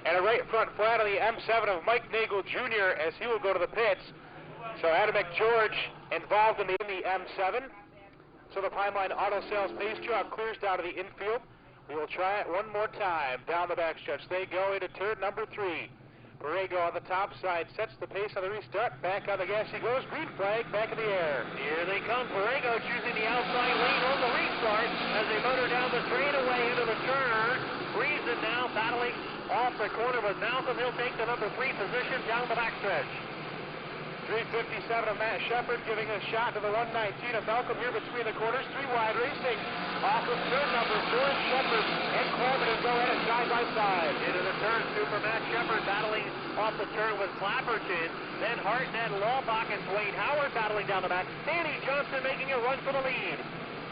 And a right front flat on the M7 of Mike Nagel Jr. as he will go to the pits. So Adam McGeorge involved in the M7. So the Pineline Auto Sales pace truck clears down to the infield. We will try it one more time down the backstretch. They go into turn number 3. Perego on the top side sets the pace on the restart. Back on the gas he goes. Green flag back in the air. Here they come. Perego choosing the outside lane on the restart as they motor down the straightaway into the turn. Friesen now battling off the corner with Malcolm. He'll take the number 3 position down the backstretch. 357 of Matt Shepard giving a shot to the 119 of Malcolm here between the corners. 3 wide racing off of turn number 4. Shepard and Clapperton go at it side by side. Into the turn, Super Matt Shepard battling off the turn with Clapperton. Then Hartnett, Laubach, and Wayne Howard battling down the back. Danny Johnson making a run for the lead.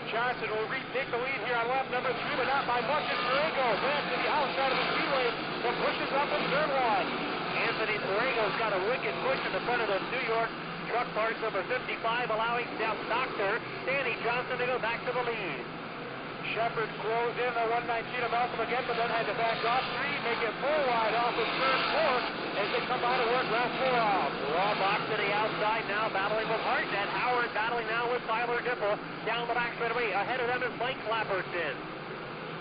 Johnson will retake the lead here on lap number 3, but not by much as Perego back to the outside of the speedway and pushes up in turn 1. Anthony Perego's got a wicked push in the front of the New York Truck Parts number 55, allowing Dr. Danny Johnson to go back to the lead. Shepard closed in the 119 of Malcolm again, but then had to back off 3, make it 4 wide off of turn 4 as they come out of work round 4 off. Laubach to the outside now, battling with Hartnett. Howard battling now with Tyler Dipple. Down the back straightaway, ahead of them is Mike Clapperton.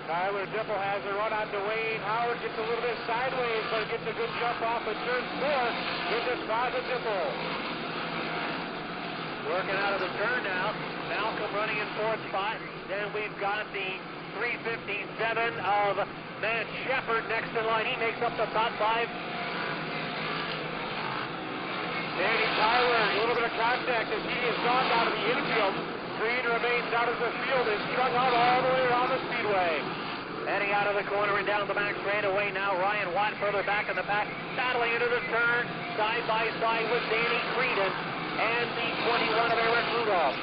Tyler Dipple has a run on Dwayne. Howard gets a little bit sideways, but gets a good jump off of turn 4. Gives us 5 to Dipple. Working out of the turn now. Malcolm running in 4th spot. Then we've got the 357 of Matt Shepard next in line. He makes up the top 5. Danny Tyler, a little bit of contact as he is gone down to the infield. Green remains out of the field, is strung out all the way around the speedway. Heading out of the corner and down the back straightaway now. Ryan Watt further back in the pack, battling into the turn, side by side with Danny Creedon and the 21 of Eric Rudolph.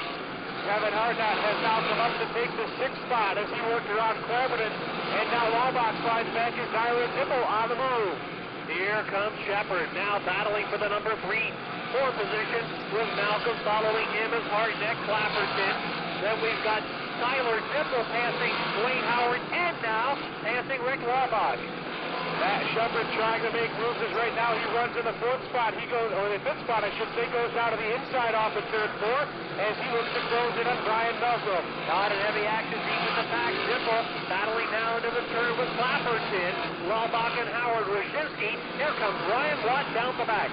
Kevin Hartnett has now come up to take the 6th spot as he worked around Clapperton, and now Laubach slides back as Tyler Dipple on the move. Here comes Shepard, now battling for the number 3, 4 position with Malcolm following him as Hartnett, Clapperton. Then we've got Tyler Dipple passing Dwayne Howard, and now passing Rick Laubach. Matt Shepard trying to make moves as right now he runs in the 4th spot. He goes, or the 5th spot I should say, goes down to the inside off the turn 4 as he looks to close in on Brian Malcolm. Not in heavy action deep in the pack. Dipple battling now into the turn with Clapperton, Laubach and Howard. Roshinsky, here comes Ryan Watt down the back.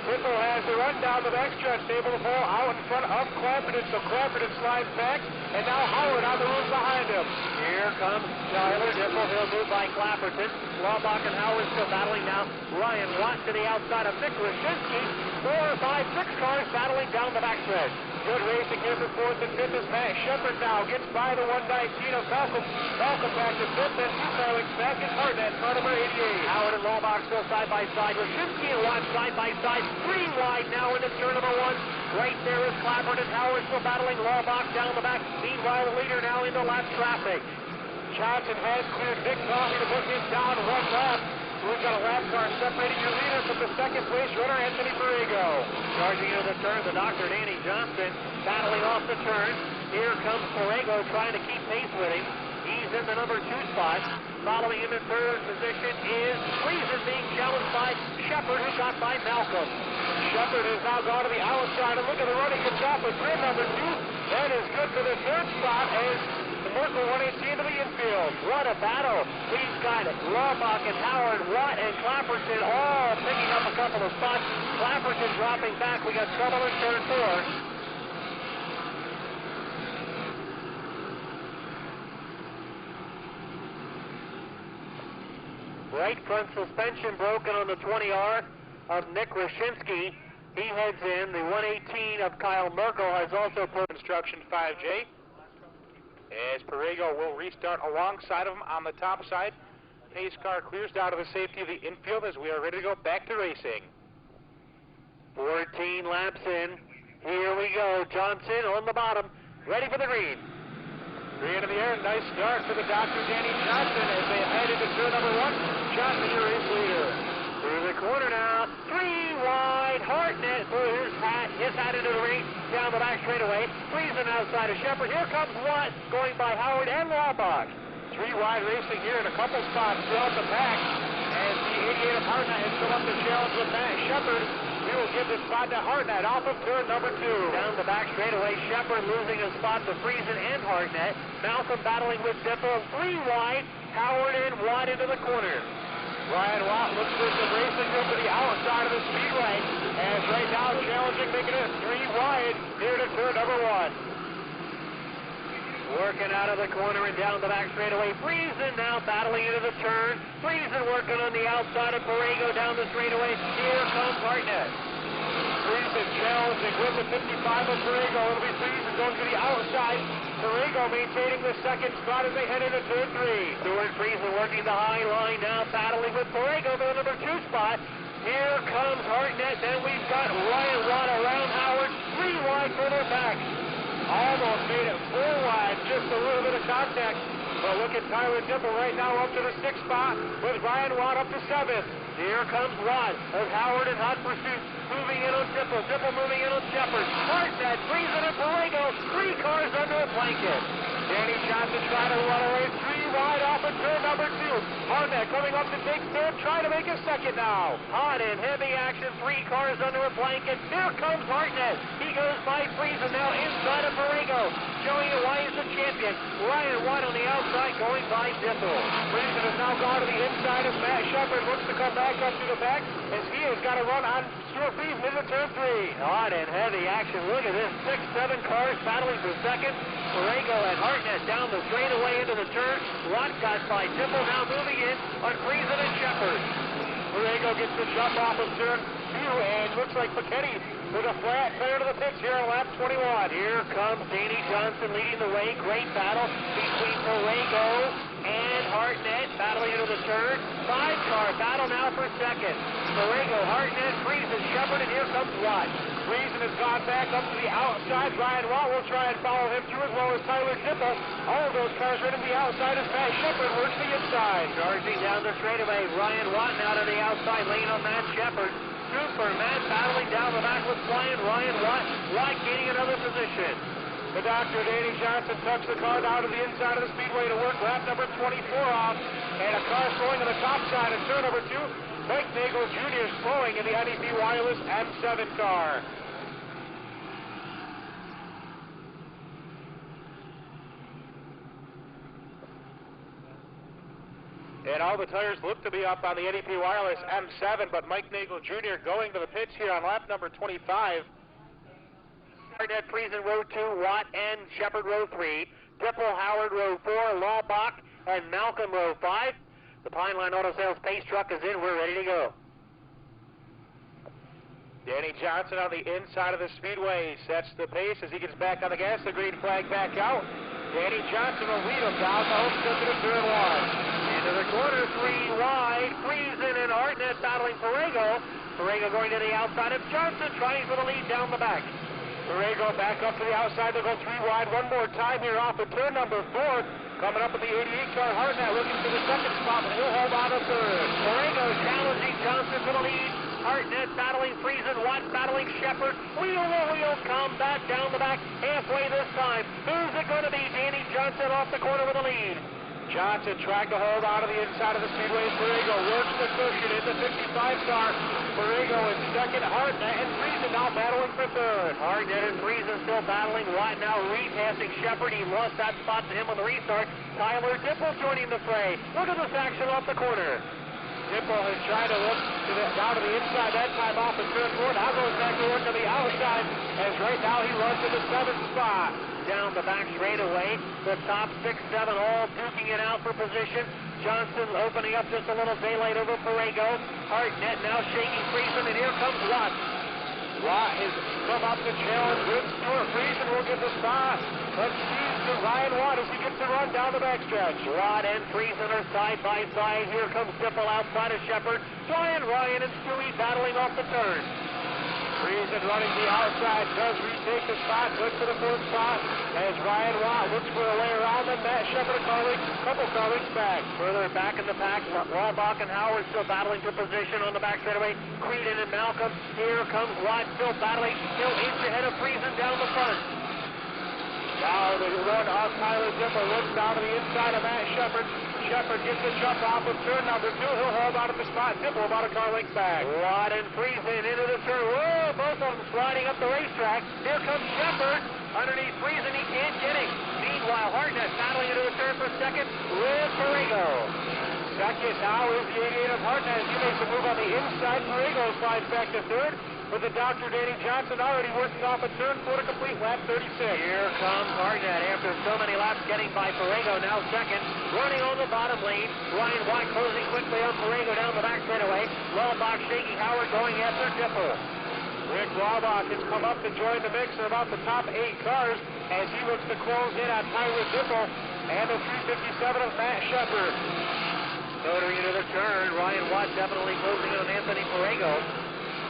Dipple has the run down the backstretch, able to pull out in front of Clapperton, so Clapperton slides back, and now Howard on the move behind him. Here comes Tyler Dipple, he'll move by Clapperton. Laubach and Howard still battling now. Ryan Watt to the outside of Nick Roshinsky. 4, 5, 6 cars battling down the backstretch. Good racing here for 4th and 5th as Matt Shepard now gets by the 119 of Malcolm. Malcolm back to 5th and 2 car lengths back in Hartnett, car number 88. Howard and Laubach still side by side. Roshinsky and Watt side by side. 3 wide now into turn number 1. Right there is Clapperton. Howard still battling Laubach down the back. Meanwhile, the leader now into lap traffic. Johnson has cleared Vic Coffey to put his down one lap. We've got a lap car separating your leader from the 2nd place runner, Anthony Borrego. Charging into the turn, the Dr. Danny Johnston battling off the turn. Here comes Borrego trying to keep pace with him. He's in the number 2 spot. Following him in 3rd position is Friesen being challenged by Shepard, who got by Malcolm. Shepard has now gone to the outside, and look at the run he comes off with grid number 2. That is good for the 3rd spot as the Merkel 118 to the infield. What a battle. We've got Laubach and Howard, Watt and Clapperton all picking up a couple of spots. Clapperton dropping back. We got trouble in turn 4. Right front suspension broken on the 20R of Nick Roshinsky. He heads in. The 118 of Kyle Merkel has also put instruction 5J. As Borrego will restart alongside of him on the top side. Pace car clears down to the safety of the infield as we are ready to go back to racing. 14 laps in. Here we go. Johnson on the bottom, ready for the green. Green in the air. Nice start for the Dr. Danny Johnson as they head into turn number 1. Johnson, your race leader. Through the corner now. 3 wide. Hartnett threw his hat into the ring down the back straightaway. Friesen outside of Shepard. Here comes Watt going by Howard and Laubach. 3 wide racing here in a couple spots throughout the pack. As the 88 of Hartnett has come up to challenge with Matt Shepard. We will give this spot to Hartnett off of turn number 2. Down the back straightaway, Shepard losing a spot to Friesen and Hartnett. Malcolm battling with Dipple. 3 wide. Howard and Watt into the corner. Ryan Watt looks for some racing room to the outside of the speedway. As right now challenging, making it 3 wide here to turn number 1. Working out of the corner and down the back straightaway. Friesen now battling into the turn. Friesen working on the outside of Borrego down the straightaway. Here comes Hartnett. Friesen challenging with the 55 of Borrego. It'll be Friesen going to the outside. Borrego maintaining the 2nd spot as they head into turn 3. Stuart Friesen working the high line now, battling with Borrego for the number 2 spot. Here comes Hartnett. Then we've got Ryan Watt around Howard. 3 wide further back. Almost made it 4 wide, just a little bit of contact. But look at Tyler Dipple right now up to the 6th spot with Ryan Watt up to 7th. Here comes Watt as Howard in hot pursuit, moving in on Dipple. Dipple moving in on Shepard. Hartnett, Friesen and Borrego, 3 cars under a blanket. Danny Johnson trying to run away 3 wide off of turn number 2. Hartnett coming up to take 3rd, trying to make a 2nd now. Hot and heavy action, 3 cars under a blanket. Here comes Hartnett. He goes by Friesen now inside of Borrego, showing you why he's the champion. Ryan Watt on the outside going by Dipple. Friesen has now gone to the inside as Matt Shepard looks to come back up to the back as he has got to run on Stuart Friesen into turn 3. Hot and heavy action. Look at this. 6, 7 cars battling for 2nd. Borrego and Hartnett down the straightaway into the turn. Watt got by Dipple now moving in on Friesen and Shepard. Borrego gets the jump off of turn 2, and looks like McKinney with a flat clear to the pits here on lap 21. Here comes Danny Johnson leading the way. Great battle between Borrego and Hartnett, battling into the turn. 5-car battle now for second. Borrego, Hartnett, Friesen, Shepard, and here comes Watt. Friesen has gone back up to the outside. Ryan Watt will try and follow him through, as well as Tyler Dipple. All of those cars right to the outside as Matt Shepard works the inside. Charging down the straightaway, Ryan Watt now to the outside lane on Matt Shepard. Super Matt battling down the back with flying Ryan Watt. Watt gaining another position. The Dr. Danny Johnson tucks the car down to the inside of the speedway to work lap number 24 off. And a car slowing on the top side of turn number 2. Mike Nagel Jr. slowing in the NEP Wireless M7 car. And all the tires look to be up on the NEP Wireless M7, but Mike Nagel Jr. going to the pits here on lap number 25. Hartnett, Friesen, row 2, Watt and Shepard, row 3. Dipple, Howard, row 4, Laubach, and Malcolm, row 5. The Pine Line Auto Sales pace truck is in. We're ready to go. Danny Johnson on the inside of the speedway sets the pace as he gets back on the gas. The green flag back out. Danny Johnson will lead him down the home stretch of turn 1. Into the corner, 3 wide. Friesen and Hartnett battling Borrego. Borrego going to the outside of Johnson, trying for the lead down the back. Borrego back up to the outside. They'll go 3 wide one more time here off of turn number 4. Coming up with the 88 car, Hartnett looking for the second spot, but he'll hold on to third. Borrego challenging Johnson for the lead. Hartnett battling Friesen, Watt battling Shepard. Wheel combat down the back, halfway this time. Who's it going to be? Danny Johnson off the corner with the lead. Johnson trying to hold on to the inside of the speedway. Borrego works the cushion in the 55 car. Borrego in second, Hartnett and Friesen now battling for third. Hartnett and Friesen still battling. Watt now repassing Shepard. He lost that spot to him on the restart. Tyler Dipple joining the fray. Look at this action off the corner. Dipple has tried to look down to the inside that time off of turn 4. Now goes back to work to the outside, as right now he runs to the 7th spot. Down the back straightaway, the top 6, 7 all duking it out for position. Johnson opening up just a little daylight over Borrego. Hartnett now shaking Friesen, and here comes Watt. Watt has come up to challenge with Stuart. Friesen will get the spot. Let's see to Ryan Watt as he gets to run down the backstretch. Watt and Friesen are side by side. Here comes Dipple outside of Shepard. Ryan and Stewie battling off the turn. Friesen running the outside, does retake the spot, good for the 4th spot, as Ryan Watt looks for a way around them. Matt Shepard a couple car lengths back. Further back in the pack, Laubach and Howard still battling for position on the back straightaway. Creedon and Malcolm, here comes Watt still battling, still inch ahead of Friesen down the front. Now the run of Tyler Dipple looks down to the inside of Matt Shepard. Shepard gets the jump off of turn number 2. He'll hold on to the spot. Dipple about a car length back. Watt and Friesen into the turn. Whoa, both of them sliding up the racetrack. Here comes Shepard. Underneath Friesen, he can't get him. Meanwhile, Hartnett battling into the turn for second with Borrego. Second now is the 88 of Hartnett as he makes a move on the inside. Borrego slides back to third, with the Dr. Danny Johnson already working off a turn 4 to complete lap 36. Here comes Hartnett after so many laps getting by Borrego, now second. Running on the bottom lane. Ryan Watt closing quickly on Borrego down the back straightaway. Laubach shaking Howard going after Dipple. Rick Laubach has come up to join the mix in about the top 8 cars as he looks to close in on Tyler Dipple and the 357 of Matt Shepard. Motoring into the turn, Ryan Watt definitely closing in on Anthony Borrego.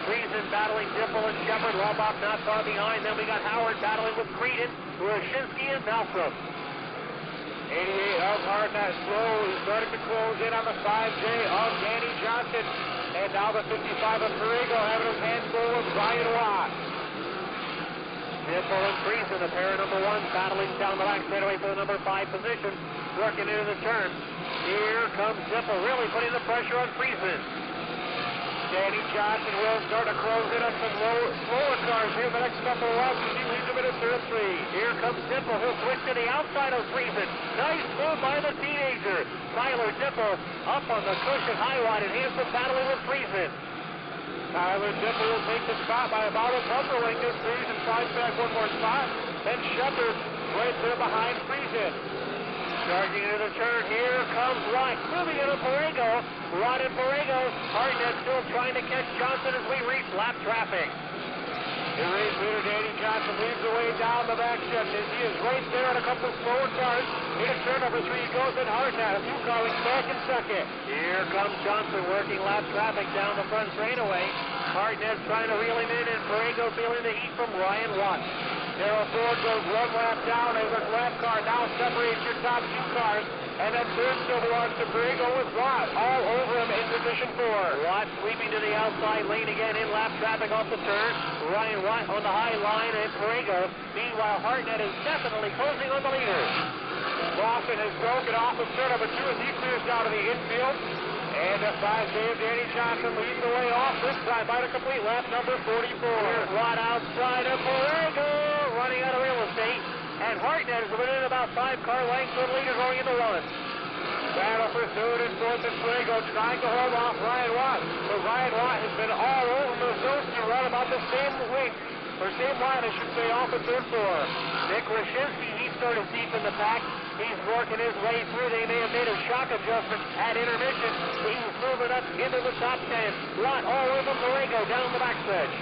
Friesen battling Dipple and Shepard. Laubach not far behind. Then we got Howard battling with Creedon, Roshinsky, and Malcolm. 88 of Hartnett slowly starting to close in on the 5J of Danny Johnson. And now the 55 of Borrego having his hands full with Ryan Watt. Dipple and Friesen, the pair of number 1, battling down the back straightaway for the number 5 position. Working into the turn. Here comes Dipple, really putting the pressure on Friesen. Danny Johnson will start to close in on some slower cars here in the next couple of laps as he leads them into turn 3. Here comes Dipple. He'll switch to the outside of Friesen. Nice move by the teenager. Tyler Dipple up on the cushion high wide and Hanson battling with Friesen. Tyler Dipple will take the spot by about a bumper length as Friesen slides back one more spot. Then Shepard right there behind Friesen. Charging into the turn, here comes Watt, moving into Borrego. Watt and Borrego. Hartnett still trying to catch Johnson as we reach lap traffic. The race leader, Danny Johnson, leads the way down the back stretch as he is right there on a couple of slower cars. Into turn number 3 goes in Hartnett. A few cars back in second. Here comes Johnson working lap traffic down the front straightaway. Hartnett's trying to reel him in, and Borrego feeling the heat from Ryan Watt. Darrell Ford goes one lap down as his lap car now separates your top 2 cars. And then third still belongs to Borrego with Watt all over him in position 4. Watt sweeping to the outside lane again in lap traffic off the turn. Ryan Watt on the high line and Borrego. Meanwhile, Hartnett is definitely closing on the leader. Lawson has broken off of turn number 2 as he clears down to the infield. And at 5 Dave, Danny Johnson leads the way off this time by the complete lap number 44. Here's Watt outside of Borrego, running out of real estate. And Hartnett is within about 5 car lengths of the leader going into 1. Battle for third and fourth as Borrego trying to hold off Ryan Watt. But Ryan Watt has been all over those 2 right about the same length, or same line I should say, off of turn 4. Nick Rashinsky, he started deep in the pack. He's working his way through. They may have made a shock adjustment at intermission. He's moving up into the top 10. Watt all over Borrego down the backstretch.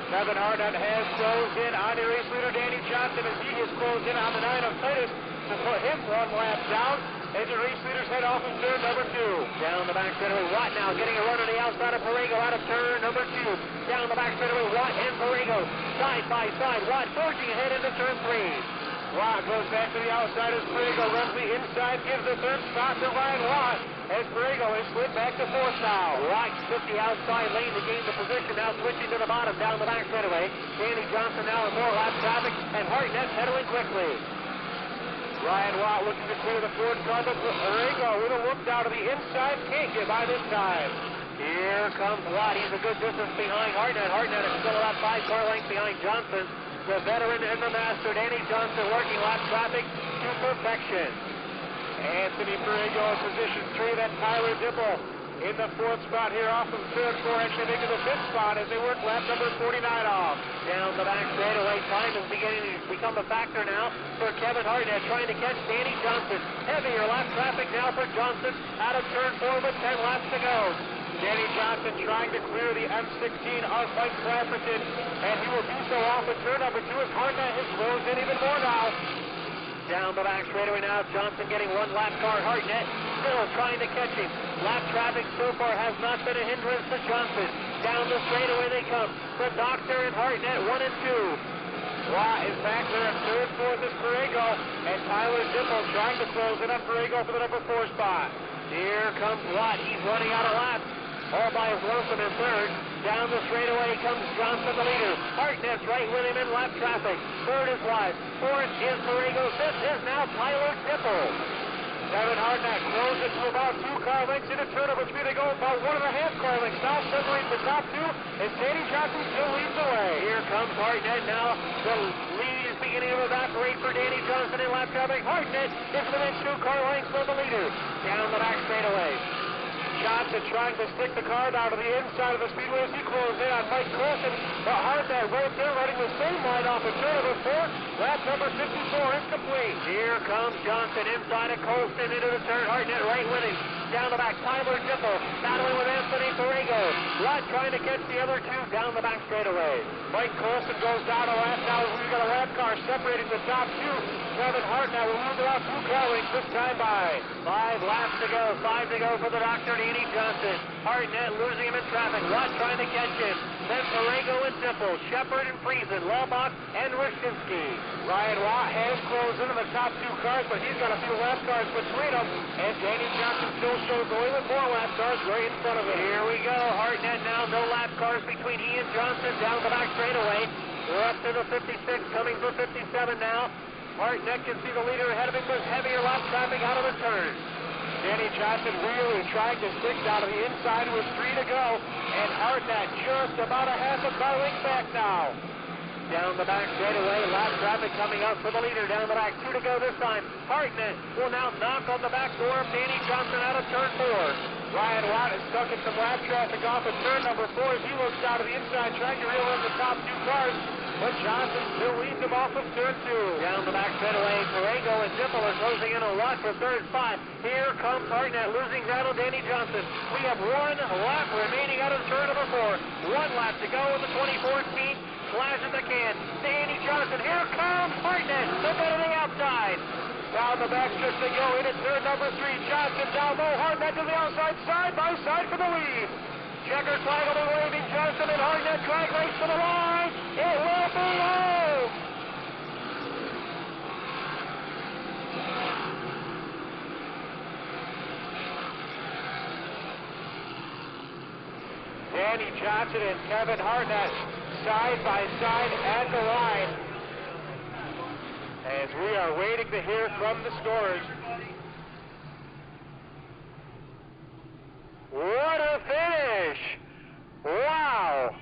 Kevin Hartnett has closed in on the race leader Danny Johnson as he has closed in on the 9 of Titus to put him 1 lap down as the race leaders head off of turn number 2. Down the back straightaway, Watt now getting a run on the outside of Borrego out of turn number 2. Down the back straightaway, Watt and Borrego side by side. Watt forging ahead into turn 3. Watt goes back to the outside as Borrego runs the inside, gives the third spot to Ryan Watt as Borrego has slid back to 4th now. Watt took the outside lane to gain the position, now switching to the bottom down the back straightaway. Danny Johnson now in more lap traffic, and Hartnett pedaling quickly. Ryan Watt looking to clear the Ford car, but Borrego with a look down to the inside, can't get by this time. Here comes Watt, he's a good distance behind Hartnett. Hartnett is still about 5 car lengths behind Johnson. The veteran and the master, Danny Johnson, working lap traffic to perfection. Anthony Borrego in position 3, then Tyler Dipple in the 4th spot here off of turn 4, actually making the 5th spot as they work lap number 49 off. Down the back straightaway, time is beginning to become a factor now for Kevin Hartnett, trying to catch Danny Johnson. Heavier lap traffic now for Johnson out of turn 4 with 10 laps to go. Danny Johnson trying to clear the M16 of Mike Clapperton, and he will do so off of turn number 2 as Hartnett has closed in even more now. Down the back straightaway now, Johnson getting 1 lap car. Hartnett still trying to catch him. Lap traffic so far has not been a hindrance to Johnson. Down the straightaway they come. The Doctor and Hartnett 1 and 2. Watt is back there in third, 4th is Borrego, and Tyler Dipple trying to close in on Borrego for the number 4 spot. Here comes Watt. He's running out of laps. All by his lonesome in third. Down the straightaway comes Johnson, the leader. Hartnett's right with him in lap traffic. Third is Watt. 4th is Borrego. 5th is now Tyler Dipple. Kevin Hartnett closes to about 2 car lengths into turn number 3. They go about 1.5 car lengths. Now separates the top 2 as Danny Johnson still leads the way. Here comes Hartnett now. The lead is beginning to evaporate for Danny Johnson in lap traffic. Hartnett is within 2 car lengths of the leader. Down the back straightaway. Johnson trying to stick the car down to the inside of the speedway as he closed in on Mike Colson. But Hartnett right there running the same line off of turn number 4. Lap number 54 is complete. Here comes Johnson inside of Colson into the turn. Hartnett right with him. Down the back, Tyler Dipple battling with Anthony Borrego. Watt trying to catch the other 2 down the back straightaway. Mike Colson goes down a lap now as we've got a lap car separating the top 2. Kevin Hartnett will move around 2 car lengths this time by. 5 laps to go. 5 to go for the Doctor, Danny Johnson. Hartnett losing him in traffic. Watt trying to catch him. Then Borrego and Dipple, Shepard and Friesen, Laubach and Rashinsky. Ryan Watt has closed into the top 2 cars, but he's got a few lap cars between them. And Danny Johnson still shows the way with more lap cars right in front of him. Here we go. Hartnett now, no lap cars between he and Johnson down the back straightaway. We're up to the 56, coming for 57 now. Hartnett can see the leader ahead of him with heavier lap traffic out of the turn. Danny Johnson really trying to stick down to the inside with 3 to go, and Hartnett just about a half a car length back now. Down the back straightaway, lap traffic coming up for the leader down the back. 2 to go this time. Hartnett will now knock on the back door of Danny Johnson out of turn 4. Ryan Watt is stuck in some lap traffic off of turn number 4 as he looks down to the inside trying to reel in the top 2 cars. but Johnson still leads him off of turn 2. Down the back straightaway, Borrego and Dipple are closing in a lot for third spot. Here comes Hartnett losing ground on Danny Johnson. We have 1 lap remaining out of turn number 4. 1 lap to go in the 2014 Clash at the Can. Danny Johnson, here comes Hartnett, the bit of the outside. Down the back stretch they go, into turn number 3. Johnson down low, Hartnett to the outside, side by side for the lead. Checkered flag will be waving. Johnson and Hartnett drag race to the line. It will be home. Danny Johnson and Kevin Hartnett side by side at the line. As we are waiting to hear from the scorers. What a finish! Wow!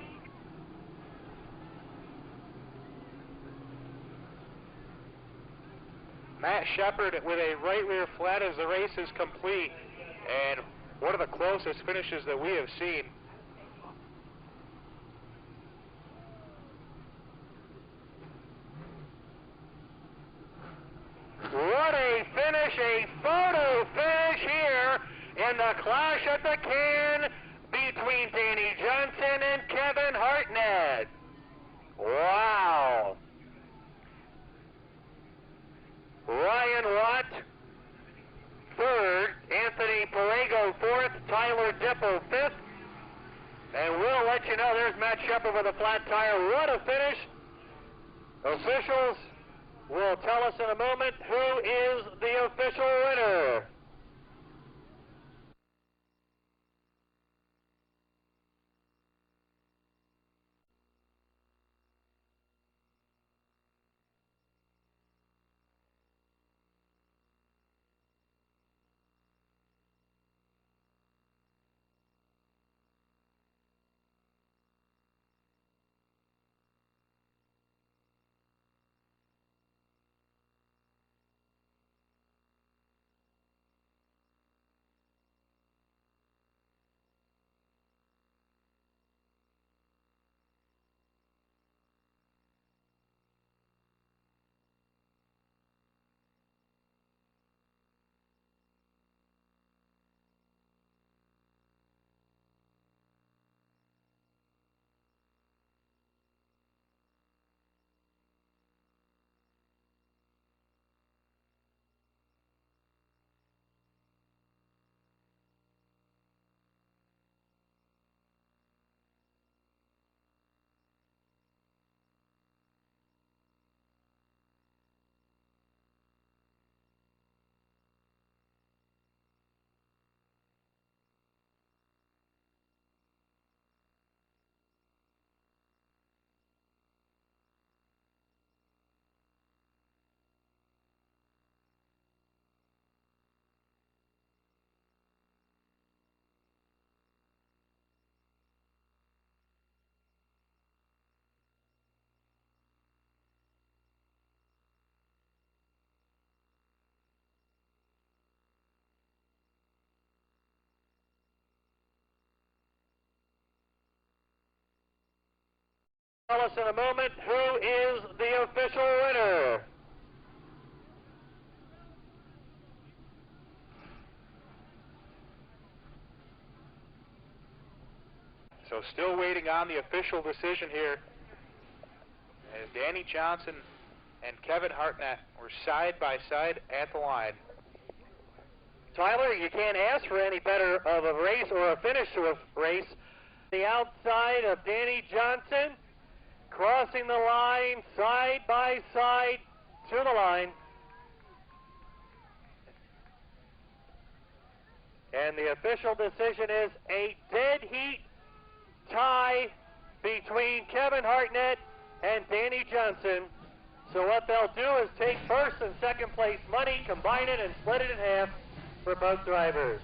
Matt Shepard with a right rear flat as the race is complete. And one of the closest finishes that we have seen. What a finish, a photo finish here in the Clash at the Can between Danny Johnson and Kevin Hartnett. Wow. Ryan Watt, 3rd. Anthony Borrego, 4th. Tyler Dipple, 5th. And we'll let you know, there's Matt Shepard with a flat tire. What a finish. Officials will tell us in a moment who is the official winner. Tell us in a moment who is the official winner. So still waiting on the official decision here. As Danny Johnson and Kevin Hartnett were side by side at the line. Tyler, you can't ask for any better of a race or a finish to a race. The outside of Danny Johnson, crossing the line side by side to the line. And the official decision is a dead heat tie between Kevin Hartnett and Danny Johnson. So what they'll do is take first and second place money, combine it, and split it in half for both drivers.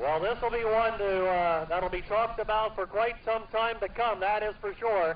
Well, this will be one that'll be talked about for quite some time to come, that is for sure.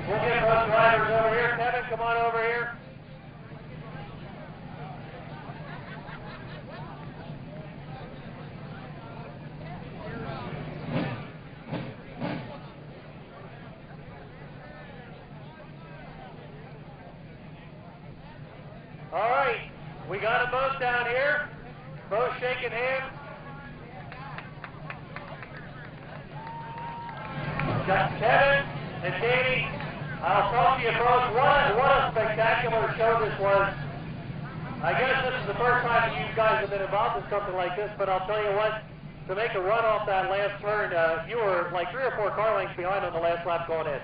We'll get both drivers over here. Kevin, come on over here. All right, we got them both down here, both shaking hands. Got Kevin and Danny. I'll talk to you folks. What a spectacular show this was. I guess this is the first time you guys have been involved in something like this, but I'll tell you what, to make a run off that last turn, you were like 3 or 4 car lengths behind on the last lap going in.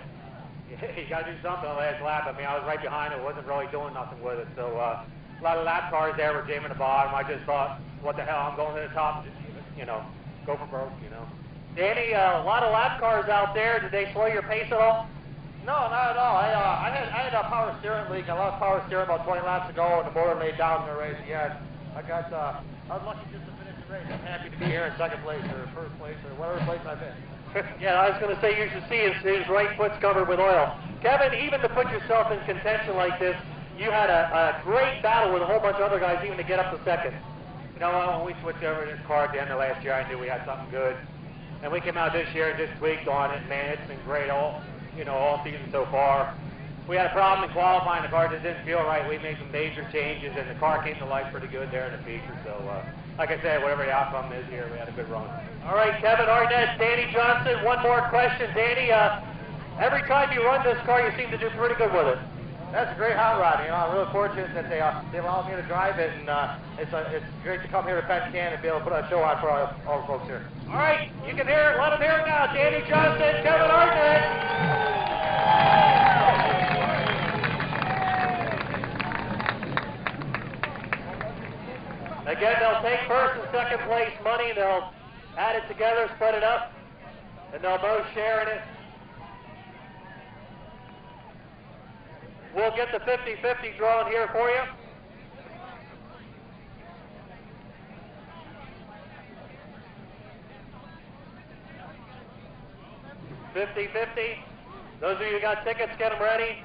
You got to do something on the last lap. I mean, I was right behind it, wasn't really doing nothing with it. So a lot of lap cars there were jamming the bottom. I just thought, what the hell, I'm going to the top, go for broke, Danny, a lot of lap cars out there. Did they slow your pace at all? No, not at all. I had a power steering leak. I lost power steering about 20 laps ago, and the motor laid down in the race. Yeah, I was lucky just to finish the race. I'm happy to be here in second place or first place or whatever place I've been. Yeah, I was going to say you should see his right foot's covered with oil. Kevin, even to put yourself in contention like this, you had a great battle with a whole bunch of other guys even to get up to second. You know what, when we switched over to this car at the end of last year, I knew we had something good. And we came out this year and just tweaked on it. Man, it's been great all season so far. We had a problem in qualifying. The car just didn't feel right. We made some major changes, and the car came to life pretty good there in the feature. So, like I said, whatever the outcome is here, we had a good run. All right, Kevin Arnett, Danny Johnson, one more question. Danny, every time you run this car, you seem to do pretty good with it. That's a great hot rod. I'm really fortunate that they allowed me to drive it, and it's great to come here to Penn-Can and be able to put a show on for all the folks here. All right, you can hear it. Let them hear it now. Danny Johnson, Kevin Arnett. Again, they'll take first and second place money. They'll add it together, spread it up, and they'll both share in it. We'll get the 50-50 drawn here for you. $50-50. Those of you who got tickets, get them ready.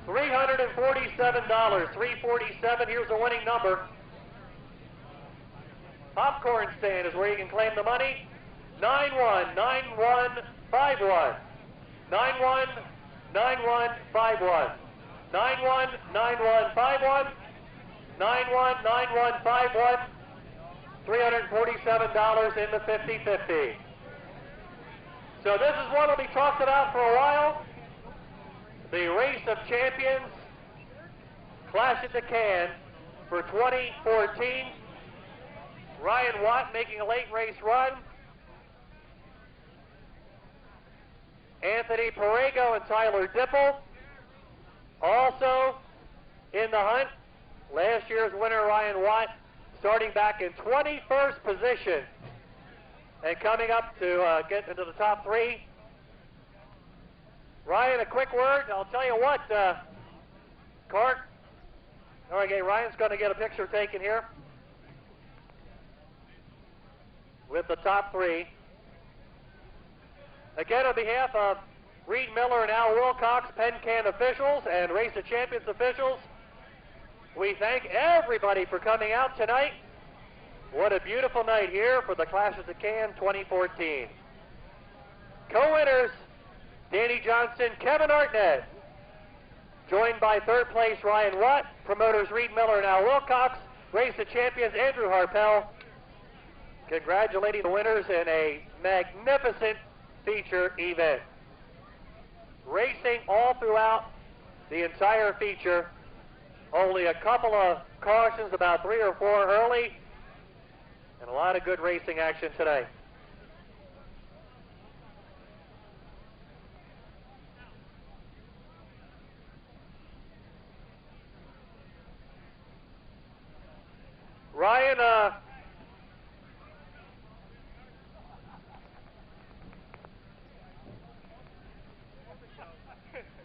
$347. $347. Here's the winning number. Popcorn stand is where you can claim the money. 919151. 919151. 919151. 919151. $347 in the 50-50. So this is one that'll be talked about for a while. The Race of Champions Clash at the Can for 2014. Ryan Watt making a late race run. Anthony Perego and Tyler Dipple also in the hunt. Last year's winner, Ryan Watt, starting back in 21st position and coming up to get into the top 3. Ryan, a quick word. I'll tell you what, Cart. Okay, Ryan's going to get a picture taken here with the top 3. Again, on behalf of Reed Miller and Al Wilcox, Penn-Can officials and Race of Champions officials, we thank everybody for coming out tonight. What a beautiful night here for the Clash at the Can 2014. Co-winners, Danny Johnson, Kevin Arnett, joined by third place Ryan Watt, promoters Reed Miller and Al Wilcox, Race of Champions Andrew Harpel. Congratulating the winners in a magnificent feature event. Racing all throughout the entire feature. Only a couple of cautions, about 3 or 4 early, and a lot of good racing action today.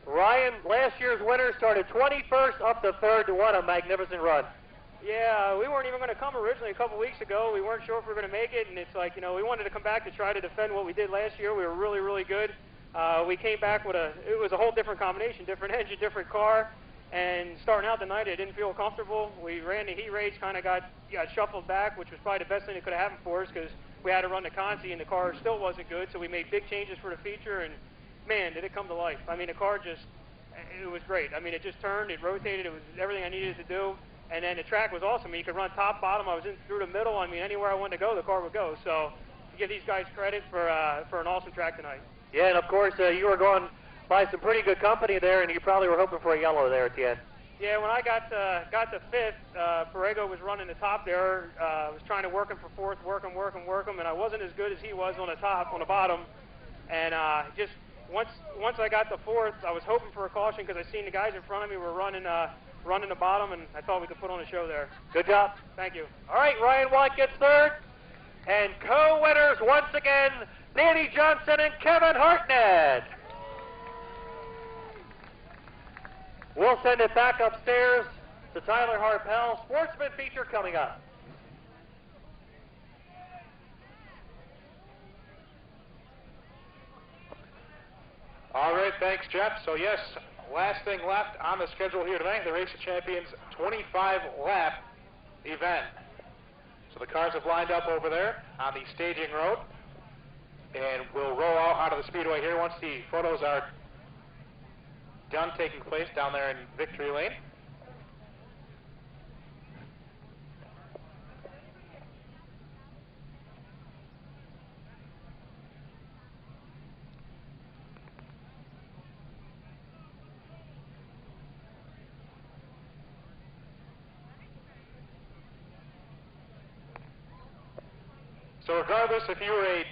Ryan, last year's winner started 21st up to 3rd to what a magnificent run. Yeah, we weren't even going to come originally a couple weeks ago. We weren't sure if we were going to make it, and it's like, you know, we wanted to come back to try to defend what we did last year. We were really, really good. We came back with it was a whole different combination, different engine, different car, and starting out the night, I didn't feel comfortable. We ran the heat race, kind of got shuffled back, which was probably the best thing that could have happened for us because we had to run the Consi, and the car still wasn't good, so we made big changes for the feature, and man, did it come to life. I mean, the car just, it was great. I mean, it just turned, it rotated, it was everything I needed to do. And then the track was awesome. I mean, you could run top, bottom. I was in through the middle. I mean, anywhere I wanted to go, the car would go. So to give these guys credit for an awesome track tonight. Yeah, and of course, you were going by some pretty good company there, and you probably were hoping for a yellow there at the end. Yeah, when I got to 5th, Perego was running the top there. I was trying to work him for 4th, work him, and I wasn't as good as he was on the top, on the bottom. And just once I got to 4th, I was hoping for a caution because I seen the guys in front of me were running the bottom, and I thought we could put on a show there. Good job. Thank you. All right, Ryan White gets 3rd. And co-winners once again, Danny Johnson and Kevin Hartnett. We'll send it back upstairs to Tyler Harpel. Sportsman feature coming up. All right, thanks, Jeff. So yes, last thing left on the schedule here tonight, the Race of Champions 25-lap event. So the cars have lined up over there on the staging road, and we'll roll out of the speedway here once the photos are done taking place down there in Victory Lane. So regardless if you were a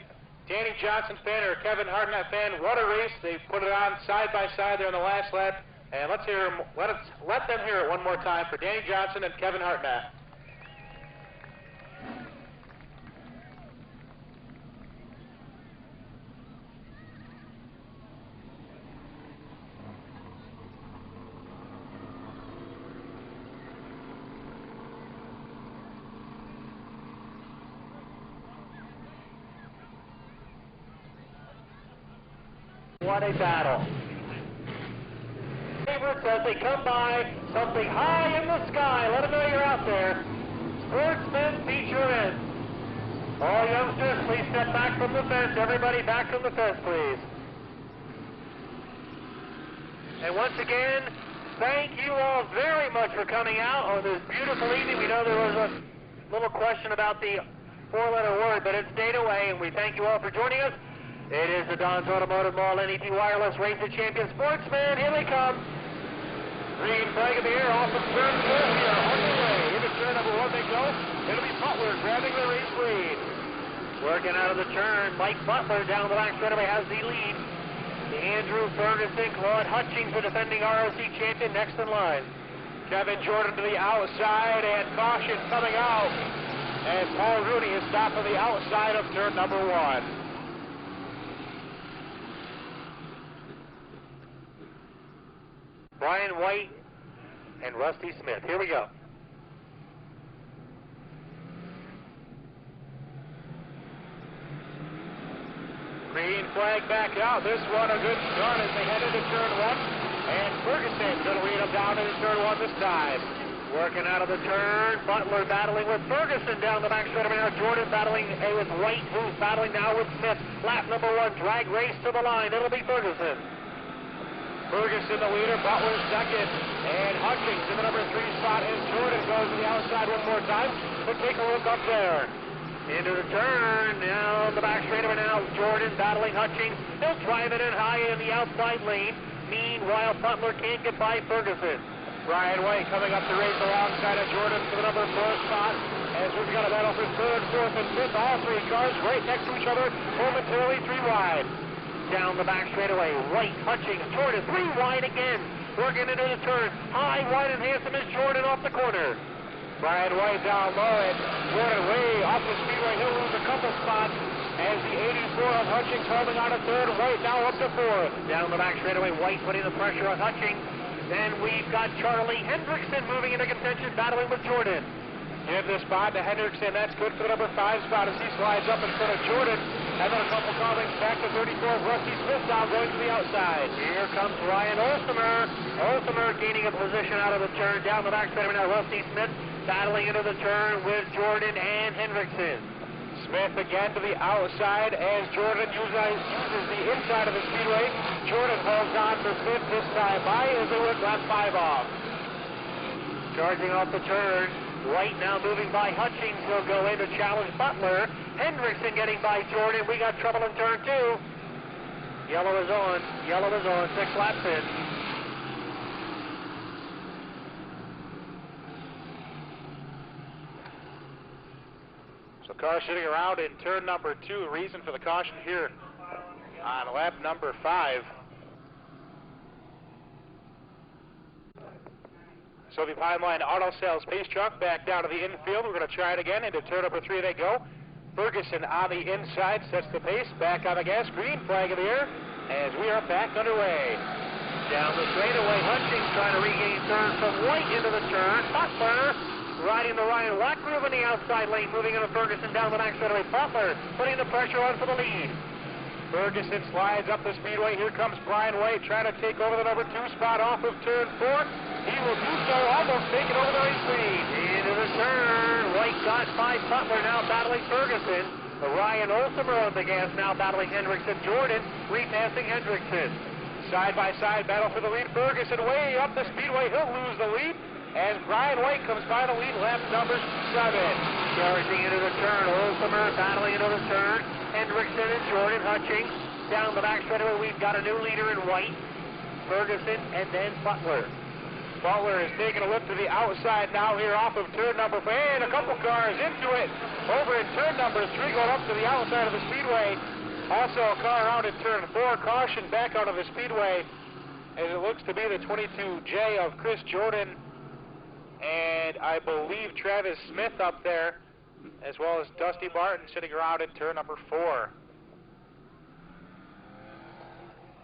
Danny Johnson fan or a Kevin Hartnett fan, what a race. They put it on side by side there in the last lap. And let them hear it one more time for Danny Johnson and Kevin Hartnett. What a battle. Favorites as they come by, something high in the sky. Let them know you're out there. Sportsman feature in. All youngsters, please step back from the fence. Everybody back from the fence, please. And once again, thank you all very much for coming out on this beautiful evening. We know there was a little question about the 4-letter word, but it stayed away, and we thank you all for joining us. It is the Don's Automotive Mall NET Wireless Race of Champions Sportsman. Here they come. Green flag in the air off of turn 4. We are on the way. Into turn number 1 they go. It'll be Butler grabbing the race lead. Working out of the turn, Mike Butler down the back straightaway has the lead. Andrew Ferguson, Claude Hutchings, the defending ROC champion, next in line. Kevin Jordan to the outside, and caution coming out as Paul Rooney is stopped on the outside of turn number 1. Brian White and Rusty Smith. Here we go. Green flag back out. This one a good start as they head into turn 1. And Ferguson's going to lead them down into turn 1 this time. Working out of the turn. Butler battling with Ferguson down the back straightaway. Now Jordan battling with White, who's battling now with Smith. Lap number 1, drag race to the line. It'll be Ferguson. Ferguson the leader, Butler second, and Hutchings in the number 3 spot as Jordan goes to the outside one more time. But take a look up there. Into the turn, down the back straightaway now, Jordan battling Hutchings. He'll drive it in high in the outside lane. Meanwhile, Butler can't get by Ferguson. Brian White coming up the race alongside of Jordan for the number 4 spot. As we've got a battle for 3rd, 4th, and 5th. All 3 cars right next to each other, momentarily 3 wide. Down the back straightaway, White, Hutchings, Jordan, 3 wide again. Working into the turn. High, wide, and handsome is Jordan off the corner. Brian White down low, and Jordan way off the speedway. He'll lose a couple spots as the 84 of Hutchings holding on to 3rd. White now up to 4th. Down the back straightaway, White putting the pressure on Hutchings. Then we've got Charlie Hendrickson moving into contention, battling with Jordan. Give the spot to Hendrickson. That's good for the number 5 spot as he slides up in front of Jordan. And then a couple callings back to 34 of Rusty Smith now going to the outside. Here comes Ryan Olsemer. Olsemer gaining a position out of the turn. Down the back straightaway now, Rusty Smith battling into the turn with Jordan and Hendrickson. Smith again to the outside as Jordan uses the inside of the speedway. Jordan holds on for 5th this time by as they would lap 5 off. Charging off the turn. White now moving by Hutchings. He'll go in to challenge Butler. Hendrickson getting by Jordan. We got trouble in turn 2. Yellow is on. Yellow is on. 6 laps in. So car sitting around in turn number 2. Reason for the caution here on lap number 5. So the Pineline Auto Sales pace truck back down to the infield. We're going to try it again. Into turn number 3 they go. Ferguson on the inside sets the pace. Back on the gas. Green flag in the air as we are back underway. Down the straightaway, Hutchings trying to regain third from White into the turn. Butler riding the Ryan Watt groove in the outside lane, moving into Ferguson down the back straightaway. Butler putting the pressure on for the lead. Ferguson slides up the speedway. Here comes Brian White trying to take over the number 2 spot off of turn 4. He will do so, almost taking over the race lead. Into the turn. White got by Butler, now battling Ferguson. Ryan Olsemer on the gas, now battling Hendrickson. Jordan repassing Hendrickson. Side-by-side battle for the lead. Ferguson way up the speedway. He'll lose the lead. As Brian White comes by the lead, lap number 7. Charging into the turn. Olsemer battling into the turn. Hendrickson and Jordan Hutchings. Down the back straightaway, we've got a new leader in White. Ferguson and then Butler. Butler is taking a look to the outside now here off of turn number 4. And a couple cars into it. Over in turn number 3 going up to the outside of the speedway. Also a car around in turn 4. Caution back out of the speedway as it looks to be the 22J of Chris Jordan and I believe Travis Smith up there, as well as Dusty Barton sitting around in turn number 4.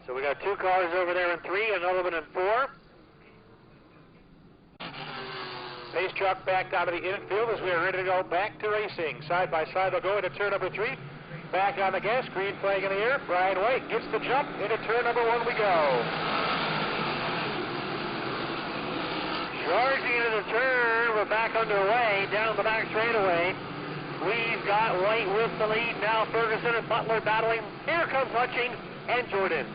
So we got 2 cars over there in 3, another one in 4. Pace truck back out of the infield as we are ready to go back to racing. Side by side they'll go into turn number 3. Back on the gas, green flag in the air. Brian White gets the jump. Into turn number 1 we go. Charging into the turn, we're back underway, down the back straightaway. We've got White with the lead, now Ferguson and Butler battling. Here comes Hutchings and Jordan.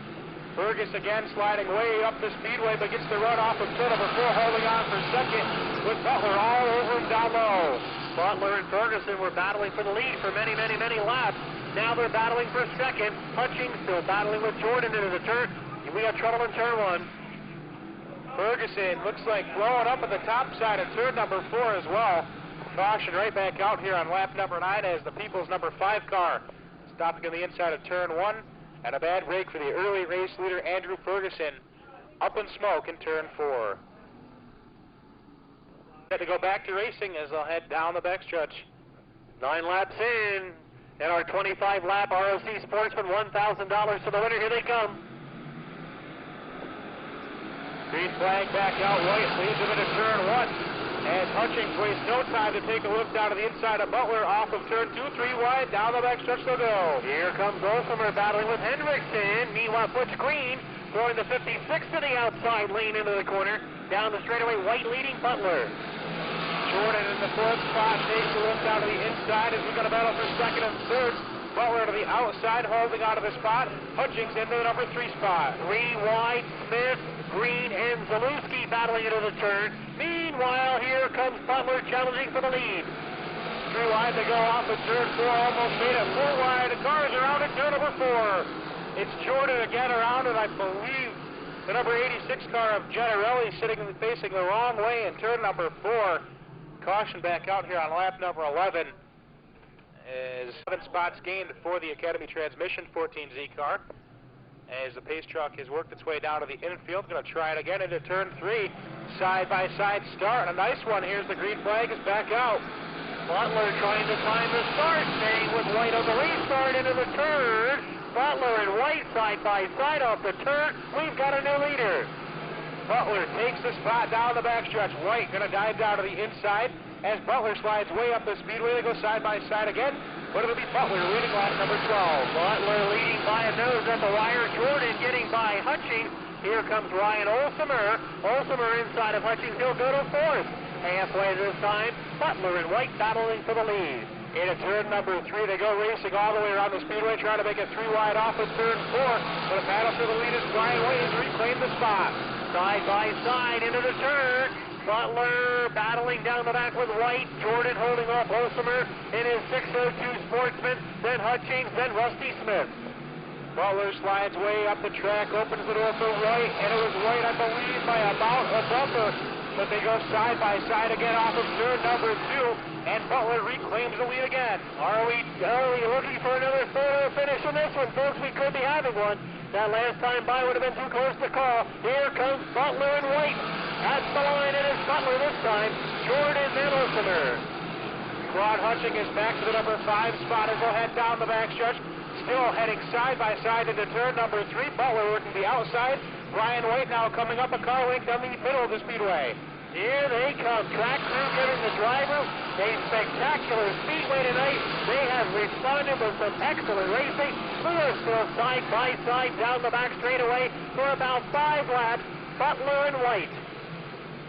Ferguson again sliding way up the speedway, but gets the run off of turn number 4, holding on for second, with Butler all over him down low. Butler and Ferguson were battling for the lead for many, many, many laps. Now they're battling for second. Hutchings still battling with Jordan into the turn. We got trouble in turn 1. Ferguson looks like blowing up at the top side of turn number 4 as well. Caution right back out here on lap number 9 as the People's number 5 car stopping on the inside of turn 1. And a bad break for the early race leader, Andrew Ferguson. Up in smoke in turn 4. Got to go back to racing as they'll head down the backstretch. 9 laps in. And our 25-lap ROC Sportsman $1,000 to the winner. Here they come. Green flag back out. White leads him into turn 1. As Hutchings wastes no time to take a look down to the inside of Butler off of turn 2, 3 wide. Down the backstretch they'll go. Here comes Olsemer battling with Hendrickson. Meanwhile, Butch Green throwing the 56 to the outside lane into the corner. Down the straightaway, White leading Butler. Jordan in the 4th spot takes a look down to the inside as we're going to battle for second and third. Butler to the outside, holding out of the spot. Hutchings into the number 3 spot. 3 wide, Smith, Green, and Zalewski battling into the turn. Meanwhile, here comes Butler challenging for the lead. 3 wide to go off of turn 4, almost made it 4 wide. The cars around at turn number 4. It's Jordan again around it, I believe. The number 86 car of Generelli facing the wrong way in turn number 4. Caution back out here on lap number 11. As 7 spots gained for the Academy Transmission 14Z car. As the pace truck has worked its way down to the infield, going to try it again into turn 3. Side-by-side start. A nice one. Here's the green flag. Is back out. Butler trying to time the start, staying with White on the restart into the turn. Butler and White side-by-side off the turn. We've got a new leader. Butler takes the spot down the backstretch. White going to dive down to the inside as Butler slides way up the speedway. They go side-by-side again. But it'll be Butler leading lap number 12. Butler leading by a nose at the wire. Jordan getting by Hutchings. Here comes Ryan Olsemer. Olsemer inside of Hutchings. He'll go to 4th. Halfway this time, Butler and White battling for the lead. Into turn number 3, they go racing all the way around the speedway, trying to make it 3 wide off of turn 4. But a battle for the lead is Brian White has reclaimed the spot. Side by side into the turn. Butler battling down the back with White. Jordan holding off Olsemer in his 602 Sportsman. Then Hutchings, then Rusty Smith. Butler slides way up the track, opens the door for White, and it was White, I believe, by about a bumper. But they go side by side again off of turn number 2, and Butler reclaims the lead again. Are we looking for another photo finish on this one, folks? We could be having one. That last time by would have been too close to call. Here comes Butler and White. That's the line. It is Butler this time. Jordan then Olsemer. Claude Hutching is back to the number 5 spot as they'll head down the backstretch. Still heading side by side into turn number 3. Butler working the outside. Brian White now coming up a car length on the middle of the speedway. Here they come. Track crew giving the driver a spectacular speedway tonight. They have responded with some excellent racing. We are still side by side down the back straightaway for about 5 laps. Butler and White.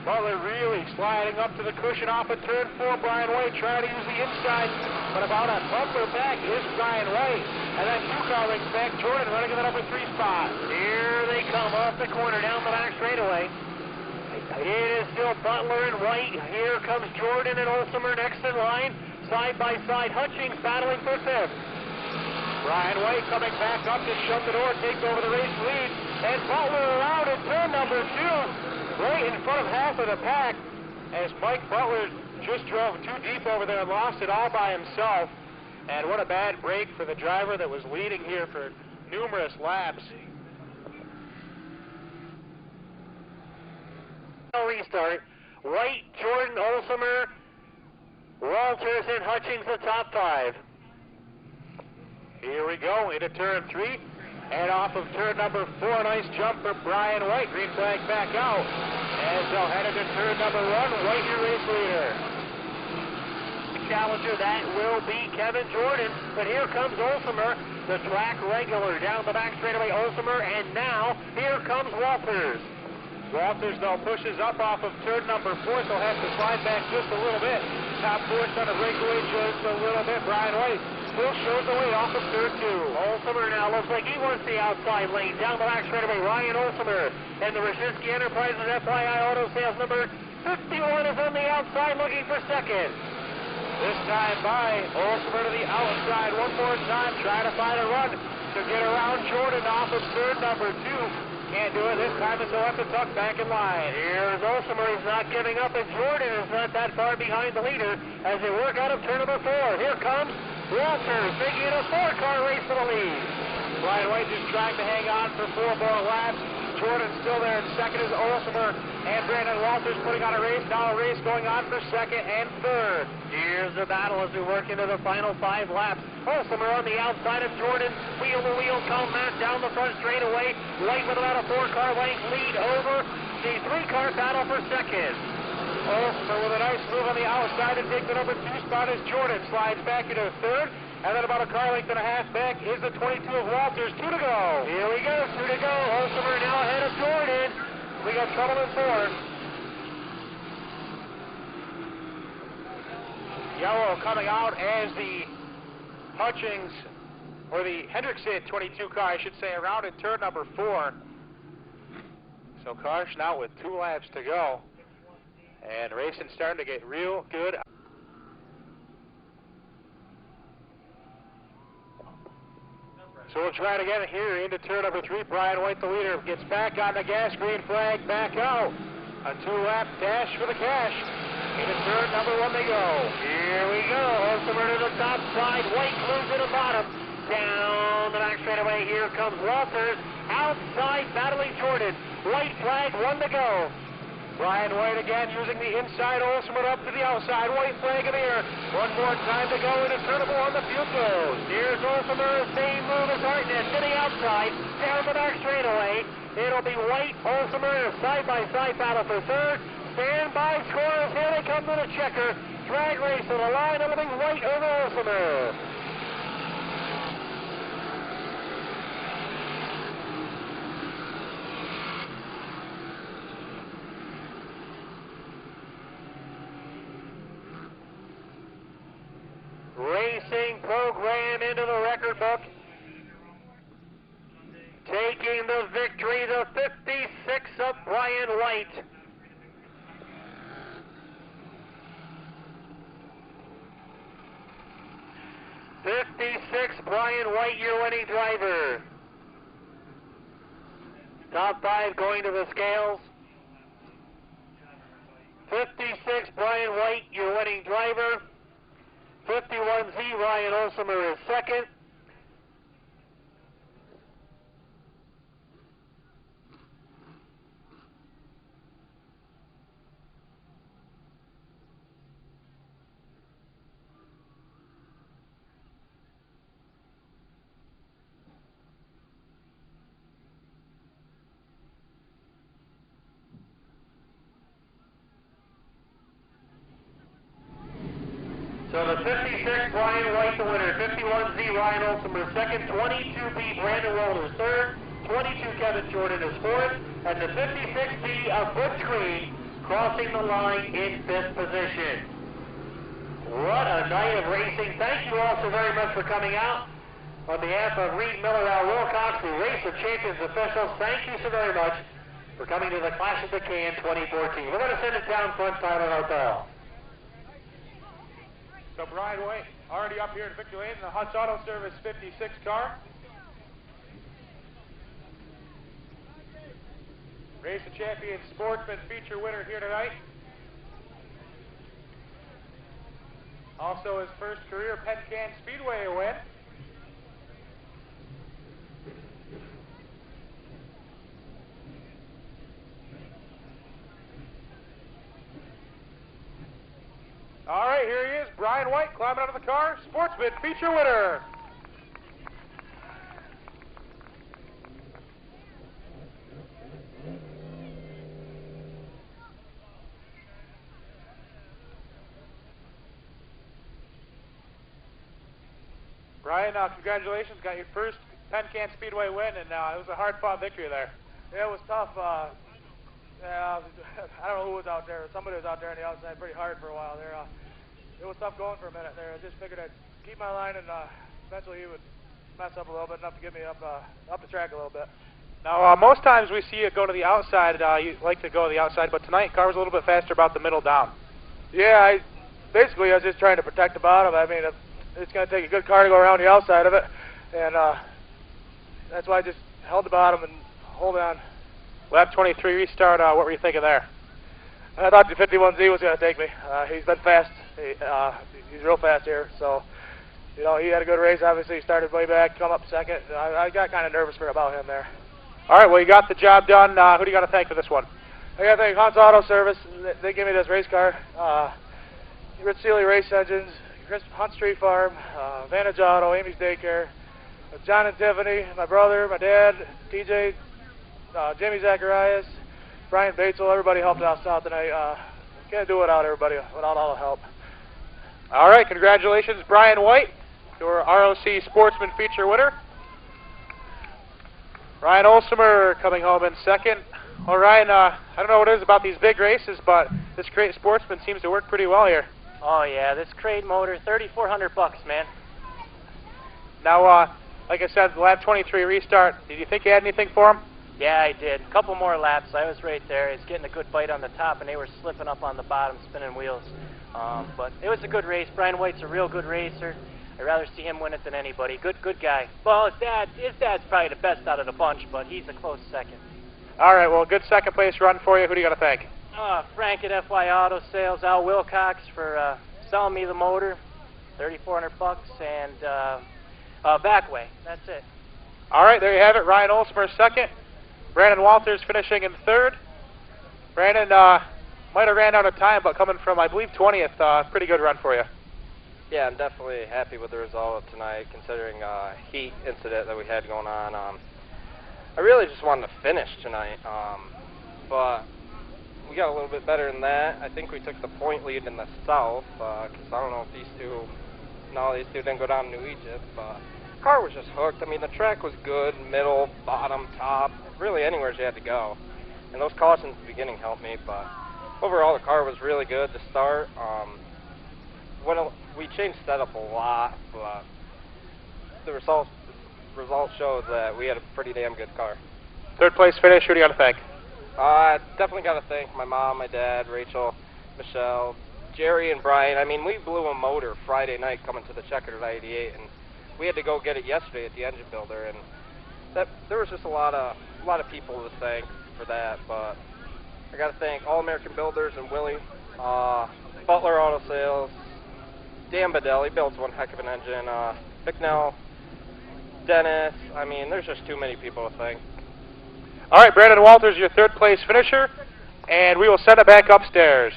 Butler really sliding up to the cushion off of turn 4. Brian White trying to use the inside, but about a bumper back is Brian White. And then 2 car lengths back, Jordan running in the number 3 spot. Here they come off the corner down the back straightaway. It is still Butler and White. Here comes Jordan and Olsemer next in line. Side by side, Hutchings battling for 5th. Brian White coming back up to shut the door, takes over the race lead. And Butler around in turn number 2, right in front of half of the pack, as Mike Butler just drove too deep over there and lost it all by himself. And what a bad break for the driver that was leading here for numerous laps. Restart. White, Jordan, Olsemer, Walters, and Hutchings the top 5. Here we go into turn 3. And off of turn number 4, nice jump for Brian White. Green flag back out. As they'll head into turn number 1, White your race leader. The challenger, that will be Kevin Jordan. But here comes Olsemer, the track regular down the back straightaway. Olsemer, and now here comes Walters. Walters, though, pushes up off of turn number 4, so he'll have to slide back just a little bit. Top 4's going to break away just a little bit. Brian White still shows the way off of turn 2. Olsemer now looks like he wants the outside lane. Down the back straightaway, Ryan Olsemer. And the Roshinsky Enterprises FYI Auto Sales number 51 is on the outside looking for 2nd. This time by Olsemer to the outside one more time, trying to find a run to get around Jordan off of turn number 2. Can't do it this time, and so have to tuck back in line. Here's Olsemer. He's not giving up, and Jordan is not that far behind the leader as they work out of turn number 4. Here comes Walters, making it a 4-car race for the lead. Brian White just trying to hang on for 4 more laps. Jordan still there in 2nd is Olsemer, and Brandon Walters putting on a race. Now a race going on for 2nd and 3rd. Here's the battle as we work into the final 5 laps. Olsemer on the outside of Jordan. Wheel-to-wheel combat down the front straightaway. White with about a 4-car length lead over the 3-car battle for 2nd. Olsemer with a nice move on the outside to take the number 2 spot as Jordan slides back into 3rd. And then about a car length and a half back is the 22 of Walters. 2 to go. Here we go. 2 to go. Olsemer now ahead of Jordan. We got trouble in 4th. Yellow coming out as the Hutchings, or the Hendrickson 22 car, I should say, around in turn number 4. So caution out with 2 laps to go. And racing starting to get real good. So we'll try it again here into turn number 3. Brian White, the leader, gets back on the gas, green flag, back out. A 2-lap dash for the cash. Into turn number 1 they go. Here we go. Olsemer to the top side. White glues to the bottom. Down the back straightaway. Here comes Walters. Outside, battling Jordan. White flag, 1 to go. Brian White again using the inside. Olsemer up to the outside. White flag in the air. 1 more time to go into turn number 1. The field goes. Here's Olsemer. Same move as Hartnett to the outside. Down the back straightaway. It'll be White, Olsemer in a side-by-side battle for third. Standby scorers. Here they come to the checker. Drag race to the line. It'll be White over Olsemer. Racing program into the record book. Taking the victory, the 56 of Brian White. Brian White, your winning driver. Top 5 going to the scales. 56, Brian White, your winning driver. 51Z, Ryan Olsemer is second. So the 56, Brian White, the winner. 51Z, Ryan Olsemer second. 22B, Brandon Walters third. 22, Kevin Jordan is fourth. And the 56B of Butch Green crossing the line in 5th position. What a night of racing. Thank you all so very much for coming out. On behalf of Reed Miller, Al Wilcox, the Race of Champions officials, thank you so very much for coming to the Clash of the Can 2014. We're going to send it down front, Tyler Northell. So Brian White already up here at victory lane in the Hunt's Auto Service 56 car. Race of Champions Sportsman feature winner here tonight. Also his first career Penn Can Speedway win. All right, here he is, Brian White, climbing out of the car, Sportsman feature winner. Brian, congratulations, got your first Penn Can Speedway win, and it was a hard-fought victory there. Yeah, it was tough. I don't know who was out there. Somebody was out there on the outside pretty hard for a while there. It was tough going for a minute there. I just figured I'd keep my line, and eventually he would mess up a little bit, enough to get me up the track a little bit. Now, most times we see you go to the outside. You like to go to the outside, but tonight car was a little bit faster about the middle down. Yeah, basically I was just trying to protect the bottom. I mean, it's going to take a good car to go around the outside of it, and that's why I just held the bottom and hold on. Lap 23 restart, what were you thinking there? I thought the 51Z was going to take me. He's been fast. He's real fast here, so, you know, he had a good race. Obviously, he started way back, come up second. I got kind of nervous about him there. All right, well, you got the job done. Who do you got to thank for this one? I got to thank Hunt's Auto Service. They gave me this race car. Rich Seeley Race Engines, Hunt Street Farm, Vantage Auto, Amy's Daycare, John and Tiffany, my brother, my dad, TJ, Jimmy Zacharias, Brian Batesel. Everybody helped us out tonight. Can't do it without everybody, without all the help. All right, congratulations, Brian White, your ROC Sportsman feature winner. Ryan Olsemer coming home in second. Well, Ryan, I don't know what it is about these big races, but this Crate Sportsman seems to work pretty well here. Oh yeah, this Crate motor, $3,400, man. Now, like I said, the lap 23 restart, did you think you had anything for him? Yeah, I did. A couple more laps. I was right there. He's getting a good bite on the top, and they were slipping up on the bottom, spinning wheels. But it was a good race. Brian White's a real good racer. I'd rather see him win it than anybody. Good guy. Well, his dad's probably the best out of the bunch, but he's a close second. All right, well, good second place run for you. Who do you got to thank? Frank at FY Auto Sales, Al Wilcox for selling me the motor, $3,400, and Backway. That's it. All right, there you have it. Ryan Olsmer second. Brandon Walters finishing in third. Brandon might have ran out of time, but coming from, I believe, 20th, pretty good run for you. Yeah, I'm definitely happy with the result of tonight, considering heat incident that we had going on. I really just wanted to finish tonight, but we got a little bit better than that. I think we took the point lead in the south, because I don't know if these two didn't go down to New Egypt, but the car was just hooked. I mean, the track was good, middle, bottom, top, really anywhere you had to go. And those cautions at the beginning helped me, but overall the car was really good to start. We changed setup a lot, but the results showed that we had a pretty damn good car. Third place finish, who do you got to thank? I definitely got to thank my mom, my dad, Rachel, Michelle, Jerry, and Brian. I mean, we blew a motor Friday night coming to the Checkered 98, and we had to go get it yesterday at the engine builder, and there was just a lot of people to thank for that. But I got to thank All American Builders and Willie, Butler Auto Sales, Dan Bedell, he builds one heck of an engine, Bicknell, Dennis. I mean, there's just too many people to thank. All right, Brandon Walters, your third place finisher, and we will send it back upstairs.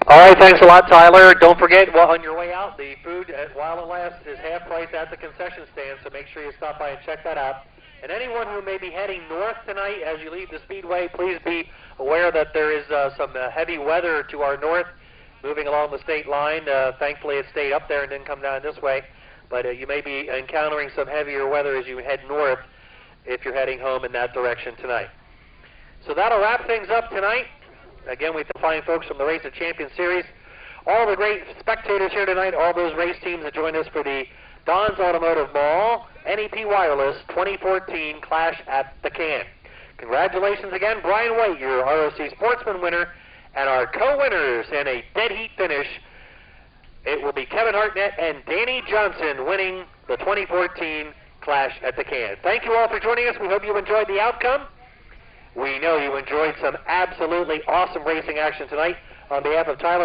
All right, thanks a lot, Tyler. Don't forget, on your way out, the food while it lasts is half price at the concession stand, so make sure you stop by and check that out. And anyone who may be heading north tonight as you leave the Speedway, please be aware that there is some heavy weather to our north moving along the state line. Thankfully, it stayed up there and didn't come down this way. But you may be encountering some heavier weather as you head north if you're heading home in that direction tonight. So that'll wrap things up tonight. Again, we thank fine folks from the Race of Champions Series. All the great spectators here tonight, all those race teams that joined us for the Don's Automotive Mall NEP Wireless 2014 Clash at the Can. Congratulations again, Brian White, your ROC Sportsman winner, and our co-winners in a dead heat finish. It will be Kevin Hartnett and Danny Johnson winning the 2014 Clash at the Can. Thank you all for joining us. We hope you enjoyed the outcome. We know you enjoyed some absolutely awesome racing action tonight. On behalf of Tyler